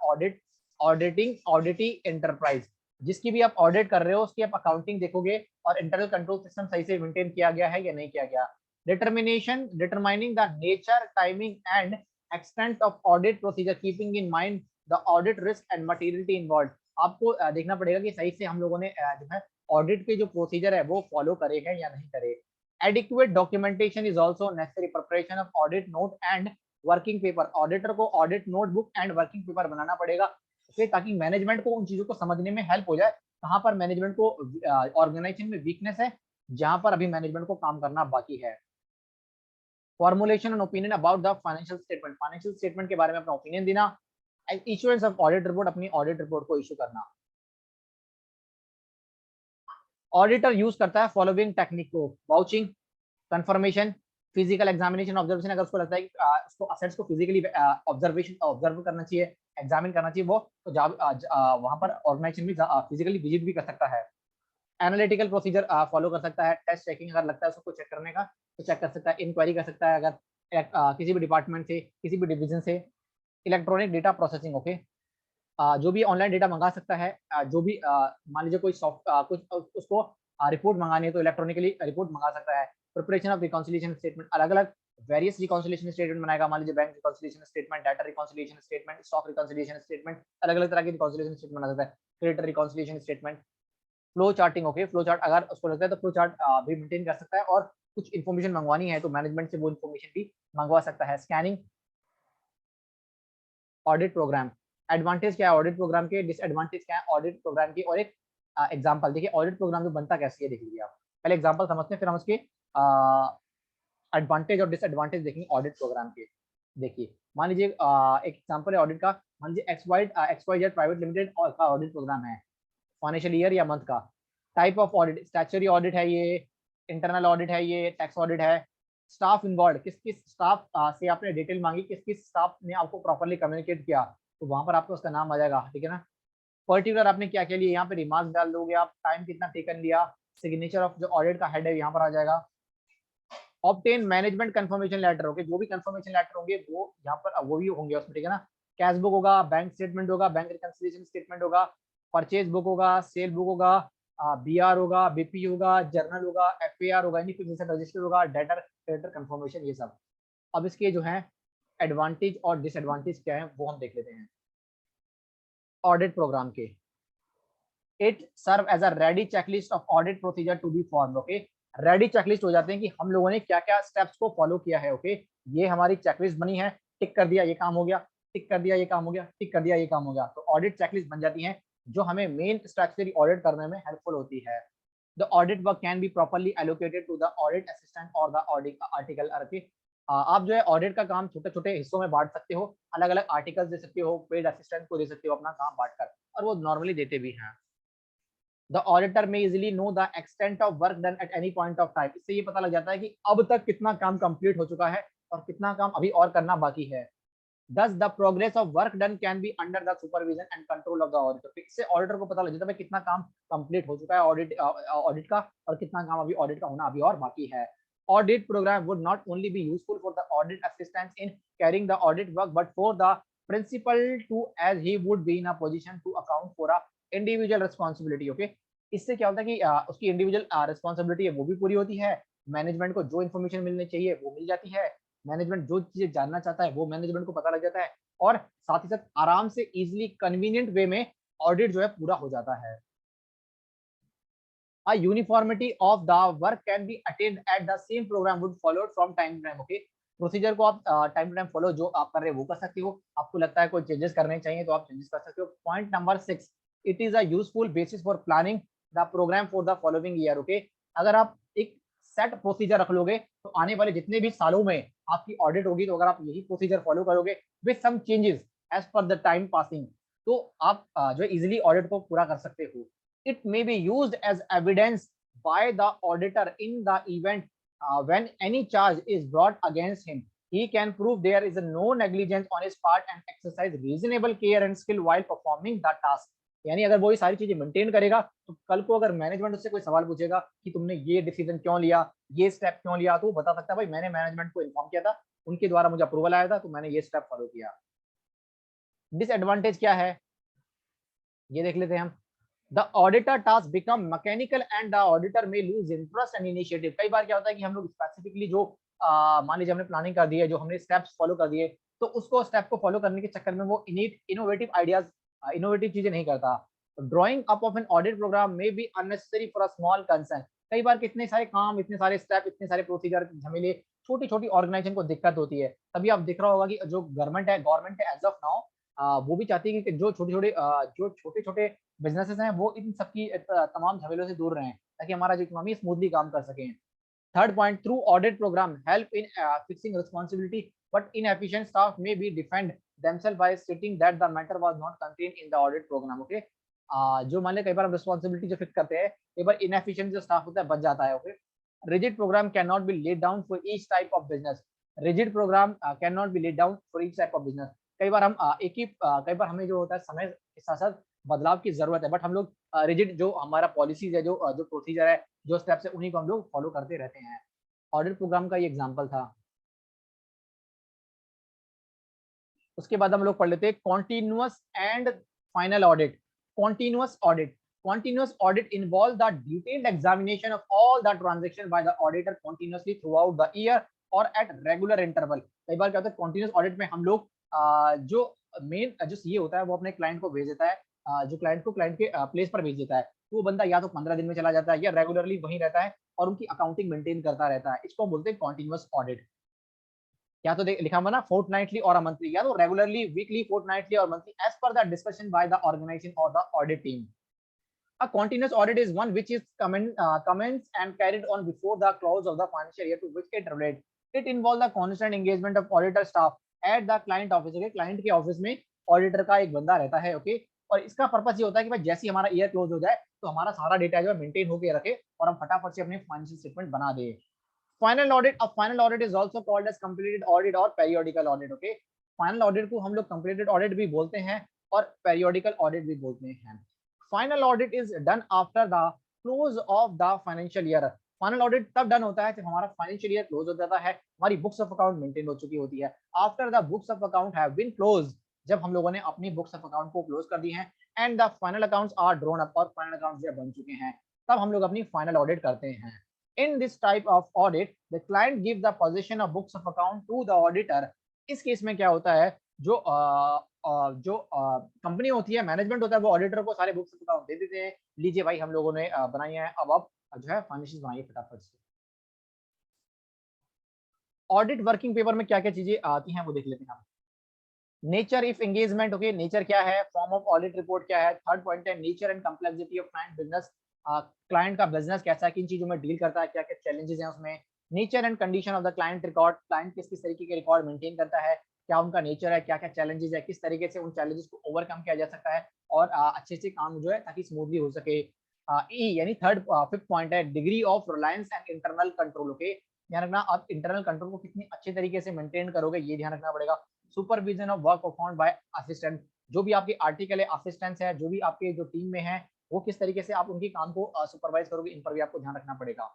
auditee enterprise, जिसकी भी आप ऑडिट कर रहे हो उसकी आप अकाउंटिंग देखोगे और इंटरनल कंट्रोल सिस्टम सही से मेंटेन किया गया है या नहीं किया गया। Determining the nature, timing and extent of audit procedure keeping in mind the audit risk and materiality involve, आपको देखना पड़ेगा कि सही से हम लोगों ने जो है ऑडिट के जो प्रोसीजर है वो फॉलो करे हैं या नहीं करे। Adequate documentation is also necessary, preparation of audit note and working paper, auditor को audit notebook and working paper बनाना पड़ेगा ताकि मैनेजमेंट को उन चीजों को समझने में हेल्प हो जाए, कहाँ पर मैनेजमेंट को ऑर्गेनाइजेशन में वीकनेस है, जहां पर अभी मैनेजमेंट को काम करना बाकी है। Formulation and opinion about the financial statement, financial statement के बारे में अपना ओपिनियन देना। इशुएंस ऑफ ऑडिट रिपोर्ट, अपनी ऑडिट रिपोर्ट को इशू करना। ऑडिटर यूज करता है फॉलोइंग टेक्निक को, vouching, confirmation, physical examination, observation, अगर उसको लगता है कि उसको असेट्स को फिजिकली ऑब्जर्व करना चाहिए, एग्जामिन करना चाहिए वो, तो वहां पर ऑर्गेनाइजेशन भी फिजिकली विजिट भी कर सकता है। एनालिटिकल प्रोसीजर फॉलो कर सकता है, टेस्ट चेकिंग अगर लगता है उसको चेक करने का तो चेक कर सकता है, इंक्वायरी कर सकता है अगर किसी भी डिपार्टमेंट से, किसी भी डिवीजन से। Electronic data processing. ओके, जो भी ऑनलाइन डेटा मंगा सकता है, जो भी मान लीजिए कोई सॉफ्ट कुछ उसको रिपोर्ट मंगानी है तो इलेक्ट्रॉनिकली रिपोर्ट मंगा सकता है। प्रिपरेशन ऑफ रिकॉन्सिलिएशन स्टेटमेंट, अलग अलग वेरियस रिकॉन्सिलिएशन स्टेटमेंट बनाएगा, मान लीजिए bank reconciliation statement, data reconciliation statement, stock reconciliation statement, अलग अलग तरह की रिकॉन्सिलिएशन स्टेटमेंट बना सकता है। Creditor reconciliation statement. Flow charting. Okay, flow chart अगर उसको लगता है तो फ्लो चार्ट भी मेंटेन कर सकता है, और कुछ इन्फॉर्मेशन मंगवानी है तो मैनेजमेंट से वो इन्फॉर्मेशन भी मंगवा सकता है। स्कैनिंग। ऑडिट प्रोग्राम, एडवांटेज क्या है ऑडिट प्रोग्राम के, डिसएडवांटेज क्या है ऑडिट प्रोग्राम की, और एक एग्जांपल देखिए ऑडिट प्रोग्राम जो बनता कैसे है देख लीजिए आप। पहले एग्जांपल समझते हैं फिर हम उसके एडवांटेज और डिसएडवांटेज देखेंगे ऑडिट प्रोग्राम के। देखिए मान लीजिए एक एग्जांपल है ऑडिट का, मान लीजिए X Y Z private limited का ऑडिट प्रोग्राम है फाइनेंशियल ईयर या मंथ का। Type of audit, statutory audit है ये, इंटरनल ऑडिट है ये, टैक्स ऑडिट है। स्टाफ इन्वॉल्व, किस किस स्टाफ से आपने डिटेल मांगी, किस किस स्टाफ ने आपको प्रॉपर्ली कम्युनिकेट किया, तो वहां पर आपको उसका नाम आ जाएगा, ठीक है ना। पर्टिकुलर आपने क्या क्या लिया, यहाँ पे रिमार्क्स डाल दोगे आप, टाइम कितना टेकन लिया, सिग्नेचर ऑफ जो ऑडिट का हेड है यहाँ पर आ जाएगा। Obtain management confirmation letter, okay, जो भी कंफर्मेशन लेटर होंगे वो यहाँ पर वो भी होंगे उसमें, ठीक है ना। कैश बुक होगा, बैंक स्टेटमेंट होगा, बैंक रिकंसिलिएशन स्टेटमेंट होगा, परचेज बुक होगा, सेल बुक होगा, बीआर होगा, बीपी होगा, जर्नल होगा, एफएआर होगा, यानी फिक्सेशन रजिस्टर होगा, डेटर क्रेडिटर कंफर्मेशन, ये सब। अब इसके जो है एडवांटेज और डिसएडवांटेज क्या है वो हम देख लेते हैं ऑडिट प्रोग्राम के। It serve as a ready checklist of audit procedure to be form. Okay, ready checklist हो जाते हैं कि हम लोगों ने क्या क्या स्टेप्स को फॉलो किया है। ओके, ये हमारी चेकलिस्ट बनी है, टिक कर दिया ये काम हो गया, टिक कर दिया ये काम हो गया, टिक कर दिया ये काम हो गया। तो ऑडिट चेकलिस्ट बन जाती है जो हमें मेन स्ट्रक्चरली ऑडिट करने में हेल्पफुल होती है। The audit work can be properly allocated to the audit assistant और द ऑडिट आर्टिकल। आप जो है ऑडिट का काम छोटे छोटे हिस्सों में बांट सकते हो, अलग अलग आर्टिकल्स दे सकते हो, पेड असिस्टेंट को दे सकते हो अपना काम बांट कर, और वो नॉर्मली देते भी हैं। द ऑडिटर में easily know the extent of work done at any point of time. इससे ये पता लग जाता है कि अब तक कितना काम कंप्लीट हो चुका है और कितना काम अभी और करना बाकी है। Thus, the progress of work done can be under the supervision and control of the auditor। इससे ऑडिटर को पता लग जाता है कितना काम कंप्लीट हो चुका है ऑडिट का, और कितना काम अभी ऑडिट का होना अभी और बाकी है। Audit program would not only be useful for the audit assistants in carrying the audit work, but for the principal too, as he would be in a position to account for a individual responsibility। Okay, इससे क्या होता है कि उसकी individual responsibility है वो भी पूरी होती है, मैनेजमेंट को जो इन्फॉर्मेशन मिलनी चाहिए वो मिल जाती है, मैनेजमेंट जो चीजें जानना चाहता है वो मैनेजमेंट को पता लग जाता है, और साथ ही साथ आराम से इजीली कन्वीनियंट वे में ऑडिट जो है पूरा हो जाता है। A uniformity of the work can be attained at the same program would followed from time to time। Okay, procedure को आप टाइम टू टाइम फॉलो जो आप कर रहे हो वो कर सकते हो, आपको लगता है कोई चेंजेस करने चाहिए तो आप चेंजेस कर सकते हो। Point number 6, it is a useful basis for planning the program for the following year. Okay, अगर आप एक सेट प्रोसीजर रख लोगे तो आने वाले जितने भी सालों में आपकी ऑडिट होगी, तो अगर आप यही प्रोसीजर फॉलो करोगे with some changes as per the time passing, तो आप जो इजीली ऑडिट को पूरा कर सकते हो। It may be used as evidence by the auditor in the event when any charge is brought against him. He can prove there is no negligence on his part and exercise reasonable care and skill while performing the task। यानी अगर वो ये सारी चीजें maintain करेगा तो कल को अगर मैनेजमेंट उससे कोई सवाल पूछेगा कि तुमने ये डिसीजन क्यों लिया, ये स्टेप क्यों लिया, तो वो बता सकता है भाई मैंने मैनेजमेंट को इन्फॉर्म किया था, उनके द्वारा मुझे अप्रूवल आया था, तो मैंने ये स्टेप फॉलो किया। डिसएडवांटेज क्या है ये देख लेते हैं हम। The auditor task become mechanical and the auditor may lose interest and initiative। कई बार क्या होता है कि हम लोग स्पेसिफिकली जो मान लीजिए हमने प्लानिंग कर दी है, जो हमने स्टेप्स फॉलो कर दिए, तो उसको स्टेप को फॉलो करने के चक्कर में वो इनोवेटिव आइडियाज, इनोवेटिव चीजें नहीं करता। Drawing up of an audit program may be unnecessary for a small concern. कई बार कितने सारे काम, इतने सारे स्टेप, इतने सारे प्रोसीजर, झमेले, छोटी छोटी ऑर्गेनाइजेशन को दिक्कत होती है। तभी आप दिख रहा होगा कि जो गवर्नमेंट है एज ऑफ नाउ, वो भी चाहती है कि जो छोटे छोटे बिजनेसेस हैं वो इन सबकी तमाम झमेलों से दूर रहें, ताकि हमारा जो इकोनॉमी स्मूथली काम कर सके। Third point, through audit program help in fixing responsibility but inefficient staff may be defend themselves by stating that the matter was not contained in the audit program. Okay, जो मान लीजिए कई बार हम responsibility जो फिक्स करते हैं, कई बार इनएफिशिएंट जो स्टाफ होता है बच जाता है। Okay, rigid program can not be laid down for each type of business. Rigid program can not be laid down for each type of business. कई बार हम कई बार हमें जो होता है समय के साथ साथ बदलाव की जरूरत है, बट हम लोग रिजिड जो हमारा पॉलिसीज है, जो प्रोसीजर है, जो स्टेप्स है, उन्हीं को हम लोग फॉलो करते रहते हैं। ऑडिट प्रोग्राम का ये एग्जांपल था। उसके बाद हम लोग पढ़ लेते हैं continuous and final audit. Continuous audit involve the detailed examination of all the transaction by the auditor continuously through out the year और एट रेगुलर इंटरवल। कई बार क्या होता है कॉन्टिन्यूअस ऑडिट में हम लोग जो मेन जो सीए होता है वो अपने क्लाइंट को भेज देता है, जो क्लाइंट को क्लाइंट के प्लेस पर भेज देता है, तो वो बंदा या तो 15 दिन में चला जाता है या रेगुलरली वहीं रहता है और उनकी अकाउंटिंग मेंटेन करता रहता है। इसको हम बोलते हैं कॉन्टिन्यूअस ऑडिट। या तो लिखा हुआ ना फोर्टनाइटली और मंथली, या तो रेगुलरली, वीकली, फोर्टनाइटली और monthly as per the discussion by the organisation और the audit team. A continuous audit is one which is commenced and carried on before the close of the financial year to which it relates. It involves the constant engagement of auditor staff at the client office। Okay, client के office में auditor का एक बंदा रहता है। Okay, और इसका purpose ये होता है कि भाई जैसे ही हमारा ईयर क्लोज हो जाए तो हमारा सारा डेटा जो है मेंटेन होकर रखे और हम फटाफट से अपने फाइनेंशियल स्टेटमेंट बना दे। फाइनल ऑडिट, अब final audit is also called as completed audit और periodical audit. Okay, final audit को हम लोग कंप्लीटेड ऑडिट भी बोलते हैं और पेरियोडिकल ऑडिट भी बोलते हैं। Final audit is done after the close of the financial year. Final audit तब डन होता है जब हमारा फाइनेंशियल ईयर क्लोज हो जाता है, हमारी बुक्स ऑफ अकाउंट मेंटेन हो चुकी होती है। After the books of account have been close, जब हम लोगों ने अपनी बुक्स ऑफ अकाउंट को क्लोज कर दी हैं and the final accounts are drawn up, और फाइनल अकाउंट्स जो बन चुके हैं, तब हम लोग अपनी फाइनल ऑडिट करते हैं। In this type of audit, the client gives the position of books of account to the auditor। इस केस में क्या होता है, जो कंपनी होती है, मैनेजमेंट होता है, वो ऑडिटर को सारे बुक्स ऑफ अकाउंट दे देते हैं, लीजिए भाई हम लोगों ने बनाई है, अब आप जो है फाइनेंशियल बनाइए फटाफट से। ऑडिट वर्किंग पेपर में क्या क्या चीजें आती हैं वो देख लेते हैं हम। Nature if engagement, okay, nature क्या है, फॉर्म ऑफ ऑडिट रिपोर्ट क्या है। थर्ड पॉइंट है nature and complexity of client business, client का बिजनेस कैसा है, किन चीजों में डील करता है, क्या क्या चैलेंजेस हैं उसमें। Nature and condition of the client record, client किस किस तरीके के रिकॉर्ड मेंटेन करता है, क्या उनका नेचर है, क्या क्या चैलेंजेस है, किस तरीके से उन चैलेंजेस को ओवरकम किया जा सकता है और अच्छे से काम जो है ताकि स्मूथली हो सके। ई यानी थर्ड फिफ्थ पॉइंट है degree of Reliance and internal control, okay, ध्यान रखना आप इंटरनल कंट्रोल को कितनी अच्छे तरीके से मेंटेन करोगे ये ध्यान रखना पड़ेगा। Supervision of work performed by assistant, जो भी आपके आर्टिकल है असिस्टेंट्स है, जो भी आपके जो टीम में है वो किस तरीके से आप उनके काम को सुपरवाइज करोगे, इन पर भी आपको ध्यान रखना पड़ेगा।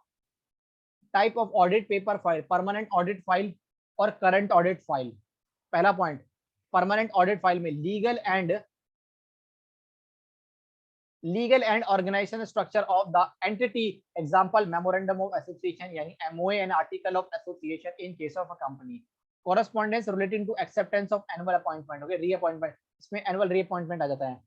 Type of audit paper file, permanent audit file और करंट ऑडिट फाइल। पहला पॉइंट, परमानेंट ऑडिट फाइल में legal and organisation structure of the entity, example memorandum of association यानी MOA and article of association in case of a company. Correspondence relating to acceptance of annual appointment, okay, reappointment, इसमें annual reappointment आ जाता है।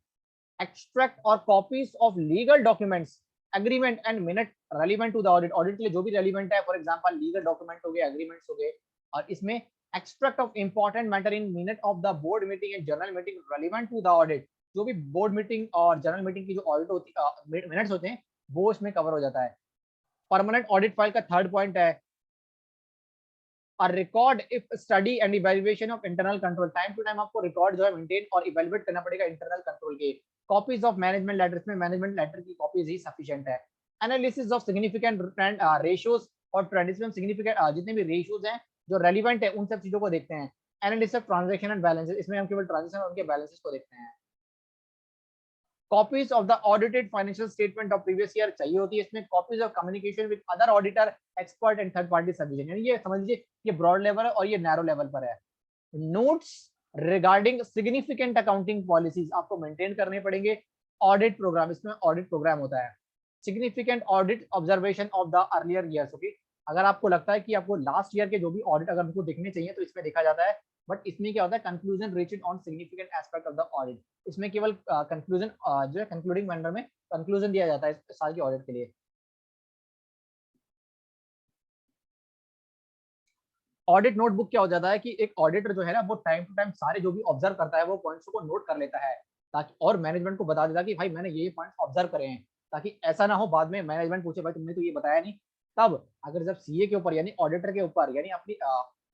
Extract और copies of legal documents, agreement and minute relevant to the audit, audit के लिए जो भी relevant है, फॉर एग्जांपल लीगल डॉक्यूमेंट हो गए, एग्रीमेंट्स हो गए। और इसमें extract of important matter in minute of the board meeting and general meeting relevant to the audit, जो भी बोर्ड मीटिंग और जनरल मीटिंग की जो ऑडिट होती मिनट्स होते हैं वो इसमें कवर हो जाता है। परमानेंट ऑडिट फाइल का थर्ड पॉइंट है और record if study and evaluation of internal control, time to time आपको रिकॉर्ड जो है मेंटेन और इवैल्यूएट करना पड़ेगा इंटरनल कंट्रोल के। कॉपीज ऑफ मैनेजमेंट लेटर्स में मैनेजमेंट लेटर की कॉपीज ही सफिशिएंट है। एनालिसिस ऑफ सिग्निफिकेंट रेशियोज और ट्रेंड्स में सिग्निफिकेंट जितने भी रेशियोज हैं जो रेलिवेंट है उन सब चीजों को देखते हैं। Analysis of transaction and balances, इसमें हम केवल ट्रांजैक्शन और उनके बैलेंसेस को देखते हैं। Copies of the audited financial statement of previous year चाहिए होती है इसमें। Copies of communication with other auditor, expert and third party submission, यानी ये समझ लीजिए ये ब्रॉड लेवल है और ये नैरो लेवल पर है। Notes regarding significant accounting policies आपको मेंटेन करने पड़ेंगे। ऑडिट प्रोग्राम, इसमें ऑडिट प्रोग्राम होता है। Significant audit observation of the earlier years, okay, अगर आपको लगता है कि आपको लास्ट ईयर के जो भी ऑडिट अगर आपको देखने चाहिए तो इसमें देखा जाता है। बट इसमें क्या होता है, conclusion reached on significant aspect of the audit, इसमें केवल कंक्लूजन जो है कंक्लूडिंग मैनर में कंक्लूजन दिया जाता है इस साल के ऑडिट के लिए। ऑडिट नोटबुक क्या हो जाता है कि एक ऑडिटर जो है ना वो टाइम टू टाइम सारे जो भी ऑब्जर्व करता है वो पॉइंट्स को नोट कर लेता है ताकि और मैनेजमेंट को बता देता कि भाई मैंने ये पॉइंट्स ऑब्जर्व करे हैं, ताकि ऐसा ना हो बाद में मैनेजमेंट पूछे भाई तुमने तो ये बताया नहीं। तब अगर जब सीए के ऊपर यानी ऑडिटर के ऊपर यानी अपनी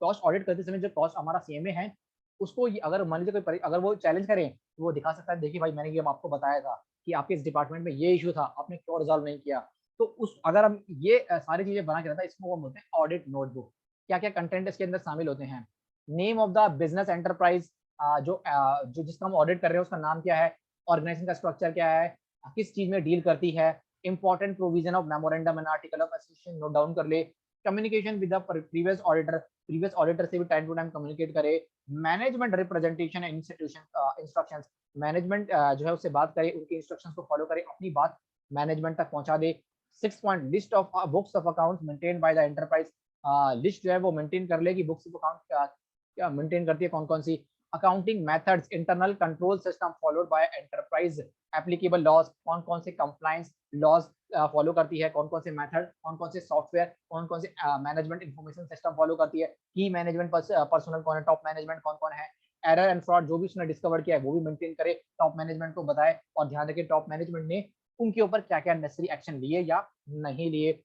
कॉस्ट ऑडिट करते समय जो कॉस्ट हमारा सीएमए है उसको अगर मान लीजिए कोई अगर वो चैलेंज करें तो वो दिखा सकता है देखिए भाई मैंने ये आपको बताया था कि आपके इस डिपार्टमेंट में ये इशू था आपने क्यों रिजॉल्व नहीं किया। तो उस अगर हम ये सारी चीजें बना के रहता है इसको हम बोलते हैं ऑडिट नोटबुक। क्या क्या कंटेंट इसके अंदर शामिल होते हैं, name of the business enterprise, जो जिसका हम ऑडिट कर रहे हैं उसका नाम क्या है, ऑर्गेनाइजेशन का स्ट्रक्चर क्या है, किस चीज में डील करती है, important provision of memorandum and article of association note down कर ले, communication with the previous auditor से भी टाइम टू टाइम कम्युनिकेट करे, management representation institution instructions, management जो है उससे बात करे उनके इंस्ट्रक्शंस को फॉलो करे अपनी बात मैनेजमेंट तक पहुंचा दे। 6 point list of books of accounts maintain by the enterprise, list जो है वो मेंटेन कर ले कि बुक्स ऑफ अकाउंट क्या मेंटेन करती है कौन कौन सी। Accounting methods, internal control system followed by enterprise, applicable laws, कौन कौन से कंप्लायंस लॉज फॉलो करती है, कौन कौन से मेथड, कौन कौन से सॉफ्टवेयर, कौन कौन से मैनेजमेंट इंफॉर्मेशन सिस्टम फॉलो करती है, की मैनेजमेंट पर्सनल कौन है, टॉप मैनेजमेंट कौन कौन है, एरर एंड फ्रॉड जो भी उसने डिस्कवर किया है वो भी मेंटेन करे, टॉप मैनेजमेंट को बताए और ध्यान रखे टॉप मैनेजमेंट ने उनके ऊपर क्या क्या नेसेसरी एक्शन लिए या नहीं लिए।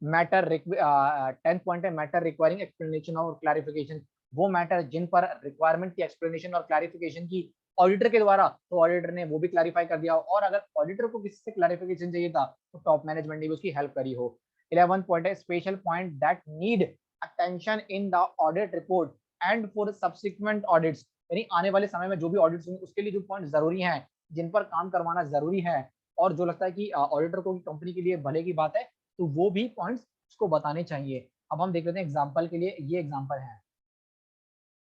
मैटर 10th पॉइंट है मैटर रिक्वायरिंग एक्सप्लेनेशन और क्लैरिफिकेशन, वो मैटर जिन पर रिक्वायरमेंट की एक्सप्लेनेशन और क्लैरिफिकेशन की ऑडिटर के द्वारा तो ऑडिटर ने वो भी क्लैरिफाई कर दिया और अगर ऑडिटर को किसी से क्लैरिफिकेशन चाहिए था तो टॉप मैनेजमेंट ने भी उसकी हेल्प करी हो। 11th पॉइंट है special point that need attention in the audit report and for subsequent audits, यानी आने वाले समय में जो भी ऑडिट्स होंगे उसके लिए जो पॉइंट जरूरी हैं जिन पर काम करवाना जरूरी है और जो लगता है कि ऑडिटर को कंपनी के लिए भले की बात है तो वो भी पॉइंट्स उसको बताने चाहिए। अब हम देख लेते हैं एग्जांपल के लिए, ये एग्जांपल है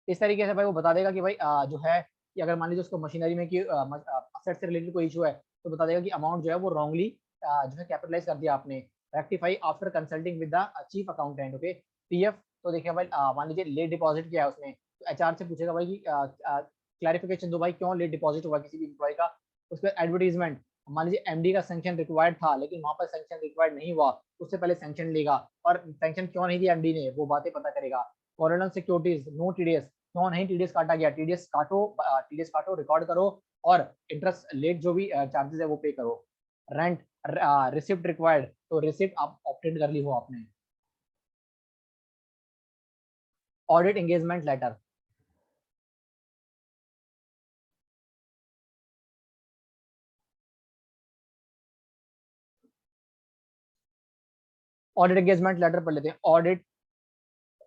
इस तरीके से भाई वो बता देगा कि भाई जो है कि अगर मान लीजिए उसको मशीनरी में कि असेट से रिलेटेड कोई इशू है तो बता देगा कि अमाउंट जो है वो रॉन्गली जो है कैपिटलाइज कर दिया आपने, rectify after consulting with the chief accountant, okay. PF तो देखिए भाई मान लीजिए लेट डिपॉजिट किया है उसने तो एचआर से पूछेगा भाई कि क्लैरिफिकेशन दो भाई क्यों लेट डिपॉजिट हुआ किसी भी एम्प्लॉय का। उसके बाद एडवर्टीजमेंट, मान लीजिए एमडी का सैंक्शन रिक्वायर्ड था लेकिन वहां पर सैंक्शन रिक्वायर्ड नहीं हुआ, उससे पहले सैंक्शन लेगा और सैंक्शन क्यों नहीं दिया एमडी ने वो बातें पता करेगा। कॉलोनल सिक्योरिटीज, नो टीडीएस, क्यों नहीं टीडीएस काटा गया, टीडीएस काटो, रिकॉर्ड करो और इंटरेस्ट लेट जो भी चार्जेस है वो पे करो। रेंट रिसिप्ट रिक्वायर्ड, तो रिसिप्ट आप ऑप्टेड कर ली हो आपने। Audit engagement letter, audit engagement letter पढ़ लेते हैं।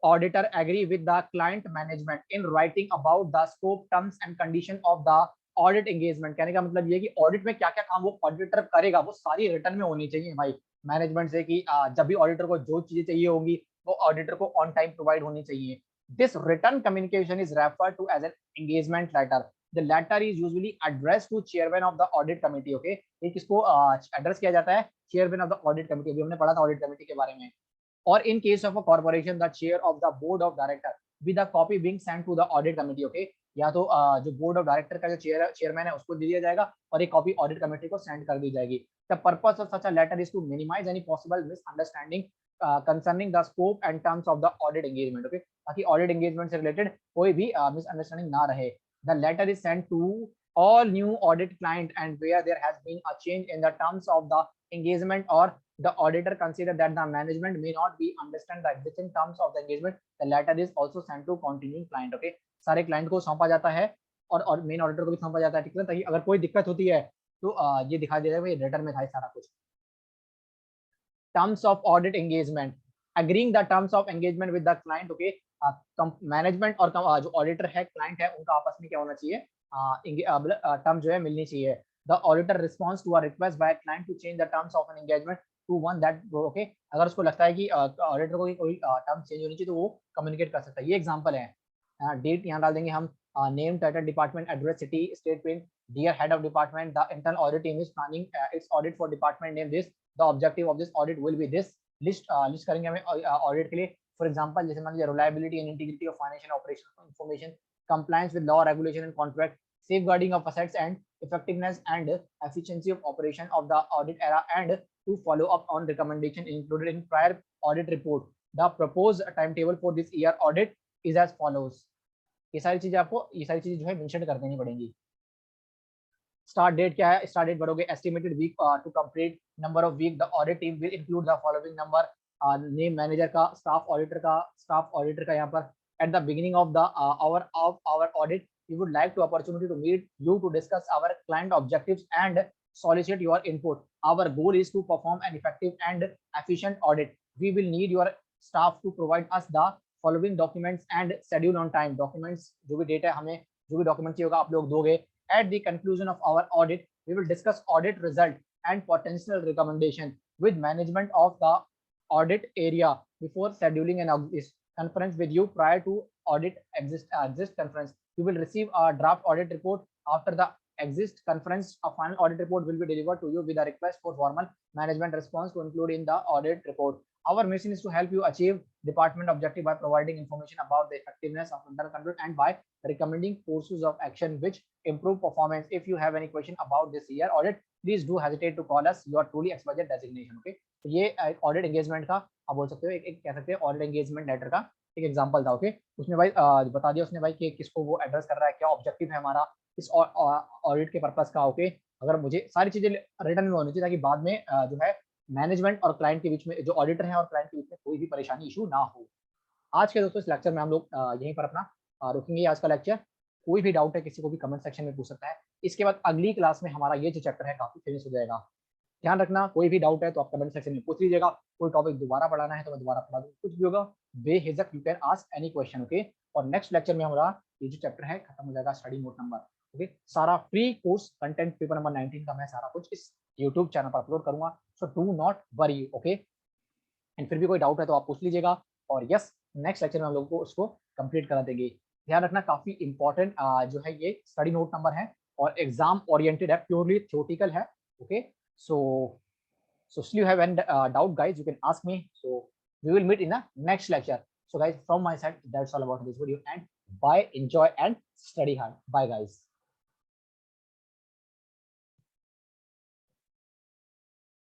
Auditor agree with the client management in writing about the scope, terms and condition of the audit engagement. कहने का मतलब ये कि ऑडिट में क्या क्या काम वो ऑडिटर करेगा वो सारी रिटर्न में होनी चाहिए भाई मैनेजमेंट से, कि जब भी ऑडिटर को जो चीजें चाहिए होंगी वो ऑडिटर को ऑन टाइम प्रोवाइड होनी चाहिए। This return communication is referred to as an engagement letter. The letter is usually address to chairman of the audit committee. Okay, ये किसको एड्रेस किया जाता है? Chairman of the audit committee. अभी हमने पढ़ा था ऑडिट कमिटी के बारे में। Or in case of a corporation, the chair of the board of director, with a copy being sent to the audit committee. Okay, या तो जो बोर्ड ऑफ डायरेक्टर का जो चेयरमैन है उसको दे दिया जाएगा और एक कॉपी ऑडिट कमेटी को सेंड कर दी जाएगी। The purpose of such a letter is to minimize any possible misunderstanding concerning the scope and terms of the audit engagement. Okay, ताकि ऑडिट एंगेजमेंट से रिलेटेड कोई भी मिसअंडरस्टैंडिंग ना रहे। The letter is sent to all new audit client and where there has been a change in the terms of the engagement or the auditor consider that the management may not be understand the existing terms of the engagement, the letter is also sent to continuing client. Okay, सारे client को सौंपा जाता है और main auditor को भी सौंपा जाता है, ठीक है, ताकि अगर कोई दिक्कत होती है तो ये दिखा दे रहा है लेटर में था सारा कुछ। Terms of audit engagement, agreeing the terms of engagement with the client. Okay, management और जो ऑडिटर है क्लाइंट है उनका आपस में क्या होना चाहिए, टर्म जो है मिलनी चाहिए। The auditor response to a request by client to change the terms of an engagement to one that. Okay, अगर उसको लगता है कि ऑडिटर को कोई टर्म चेंज होनी चाहिए तो वो कम्युनिकेट कर सकता है। ये एग्जांपल है, डेट यहाँ डाल देंगे हम, name, title, department, address, city, state, pin, dear head of department, the internal audit team is planning its audit for department name this, the objective of this audit will be this. List करेंगे हमें audit के लिए। For example जैसे मान लीजिए reliability and integrity of financial operation information, compliance with law, regulation and contract, safeguarding of assets and effectiveness and efficiency of operation of the audit era, and to follow up on recommendation included in prior audit report. The proposed timetable for this year audit is as follows. ये सारी चीजें आपको ये सारी चीजें जो है mention कर देनी पड़ेंगी। स्टार्ट डेट क्या है? स्टार्ट डेट भरोगे estimated week to complete, number of week, the audit team will include the following number, name manager का, स्टाफ ऑडिटर का यहाँ पर at the beginning of the hour of our audit we would like to opportunity to meet you to discuss our client objectives and solicit your input. Our goal is to perform an effective and efficient audit. We will need your staff to provide us the following documents and schedule on time. Documents जो भी data है हमें जो भी document चाहिए होगा आप लोग दोगे। At the conclusion of our audit we will discuss audit result and potential recommendation with management of the audit area before scheduling an conference with you prior to audit exist conference. You will receive a draft audit report. After the exist conference, a final audit report will be delivered to you with a request for formal management response to include in the audit report. Our mission is to help you achieve department objective by providing information about the effectiveness of internal control and by recommending courses of action which improve performance. If you have any question about this year audit, please do hesitate to call us. You are truly XYZ designation. Okay, तो ये audit engagement का आप बोल सकते हो एक कह सकते हैं ऑडिट एंगेजमेंट लेटर का एक एग्जांपल था। ओके, उसने भाई बता दिया उसने भाई कि किसको वो एड्रेस कर रहा है, क्या ऑब्जेक्टिव है हमारा इस ऑडिट के पर्पस का। ओके, अगर मुझे सारी चीजें रिटर्न में होनी चाहिए ताकि बाद में जो है मैनेजमेंट और क्लाइंट के बीच में जो ऑडिटर है और क्लाइंट के बीच में कोई भी परेशानी इशू ना हो। आज के दोस्तों इस लेक्चर में हम लोग यहीं पर अपना रुकेंगे आज का लेक्चर। कोई भी डाउट है किसी को भी कमेंट सेक्शन में पूछ सकता है। इसके बाद अगली क्लास में हमारा ये जो चैप्टर है काफी फिनिश हो जाएगा। ध्यान रखना कोई भी डाउट है तो आप कमेंट सेक्शन में पूछ लीजिएगा। कोई टॉपिक दोबारा पढ़ाना है तो मैं दोबारा पढ़ा दूँ, कुछ भी होगा बेहिचक you can ask any question. Okay, और नेक्स्ट लेक्चर में हमारा ये जो चैप्टर है खत्म हो जाएगा स्टडी नोट नंबर। ओके, सारा free course content paper number 19 का मैं सारा कुछ इस यूट्यूब चैनल पर अपलोड करूंगा, so do not worry. Okay, and फिर भी कोई डाउट है तो आप पूछ लीजिएगा और यस नेक्स्ट लेक्चर में हम लोग को उसको कंप्लीट करा देंगे। ध्यान रखना काफी इंपॉर्टेंट जो है ये स्टडी नोट नंबर है और एग्जाम ओरिएंटेड है, प्योरली थ्योरेटिकल है। Okay, so still you have any doubt guys you can ask me, so we will meet in the next lecture. So guys from my side that's all about this video and bye, enjoy and study hard. Bye guys.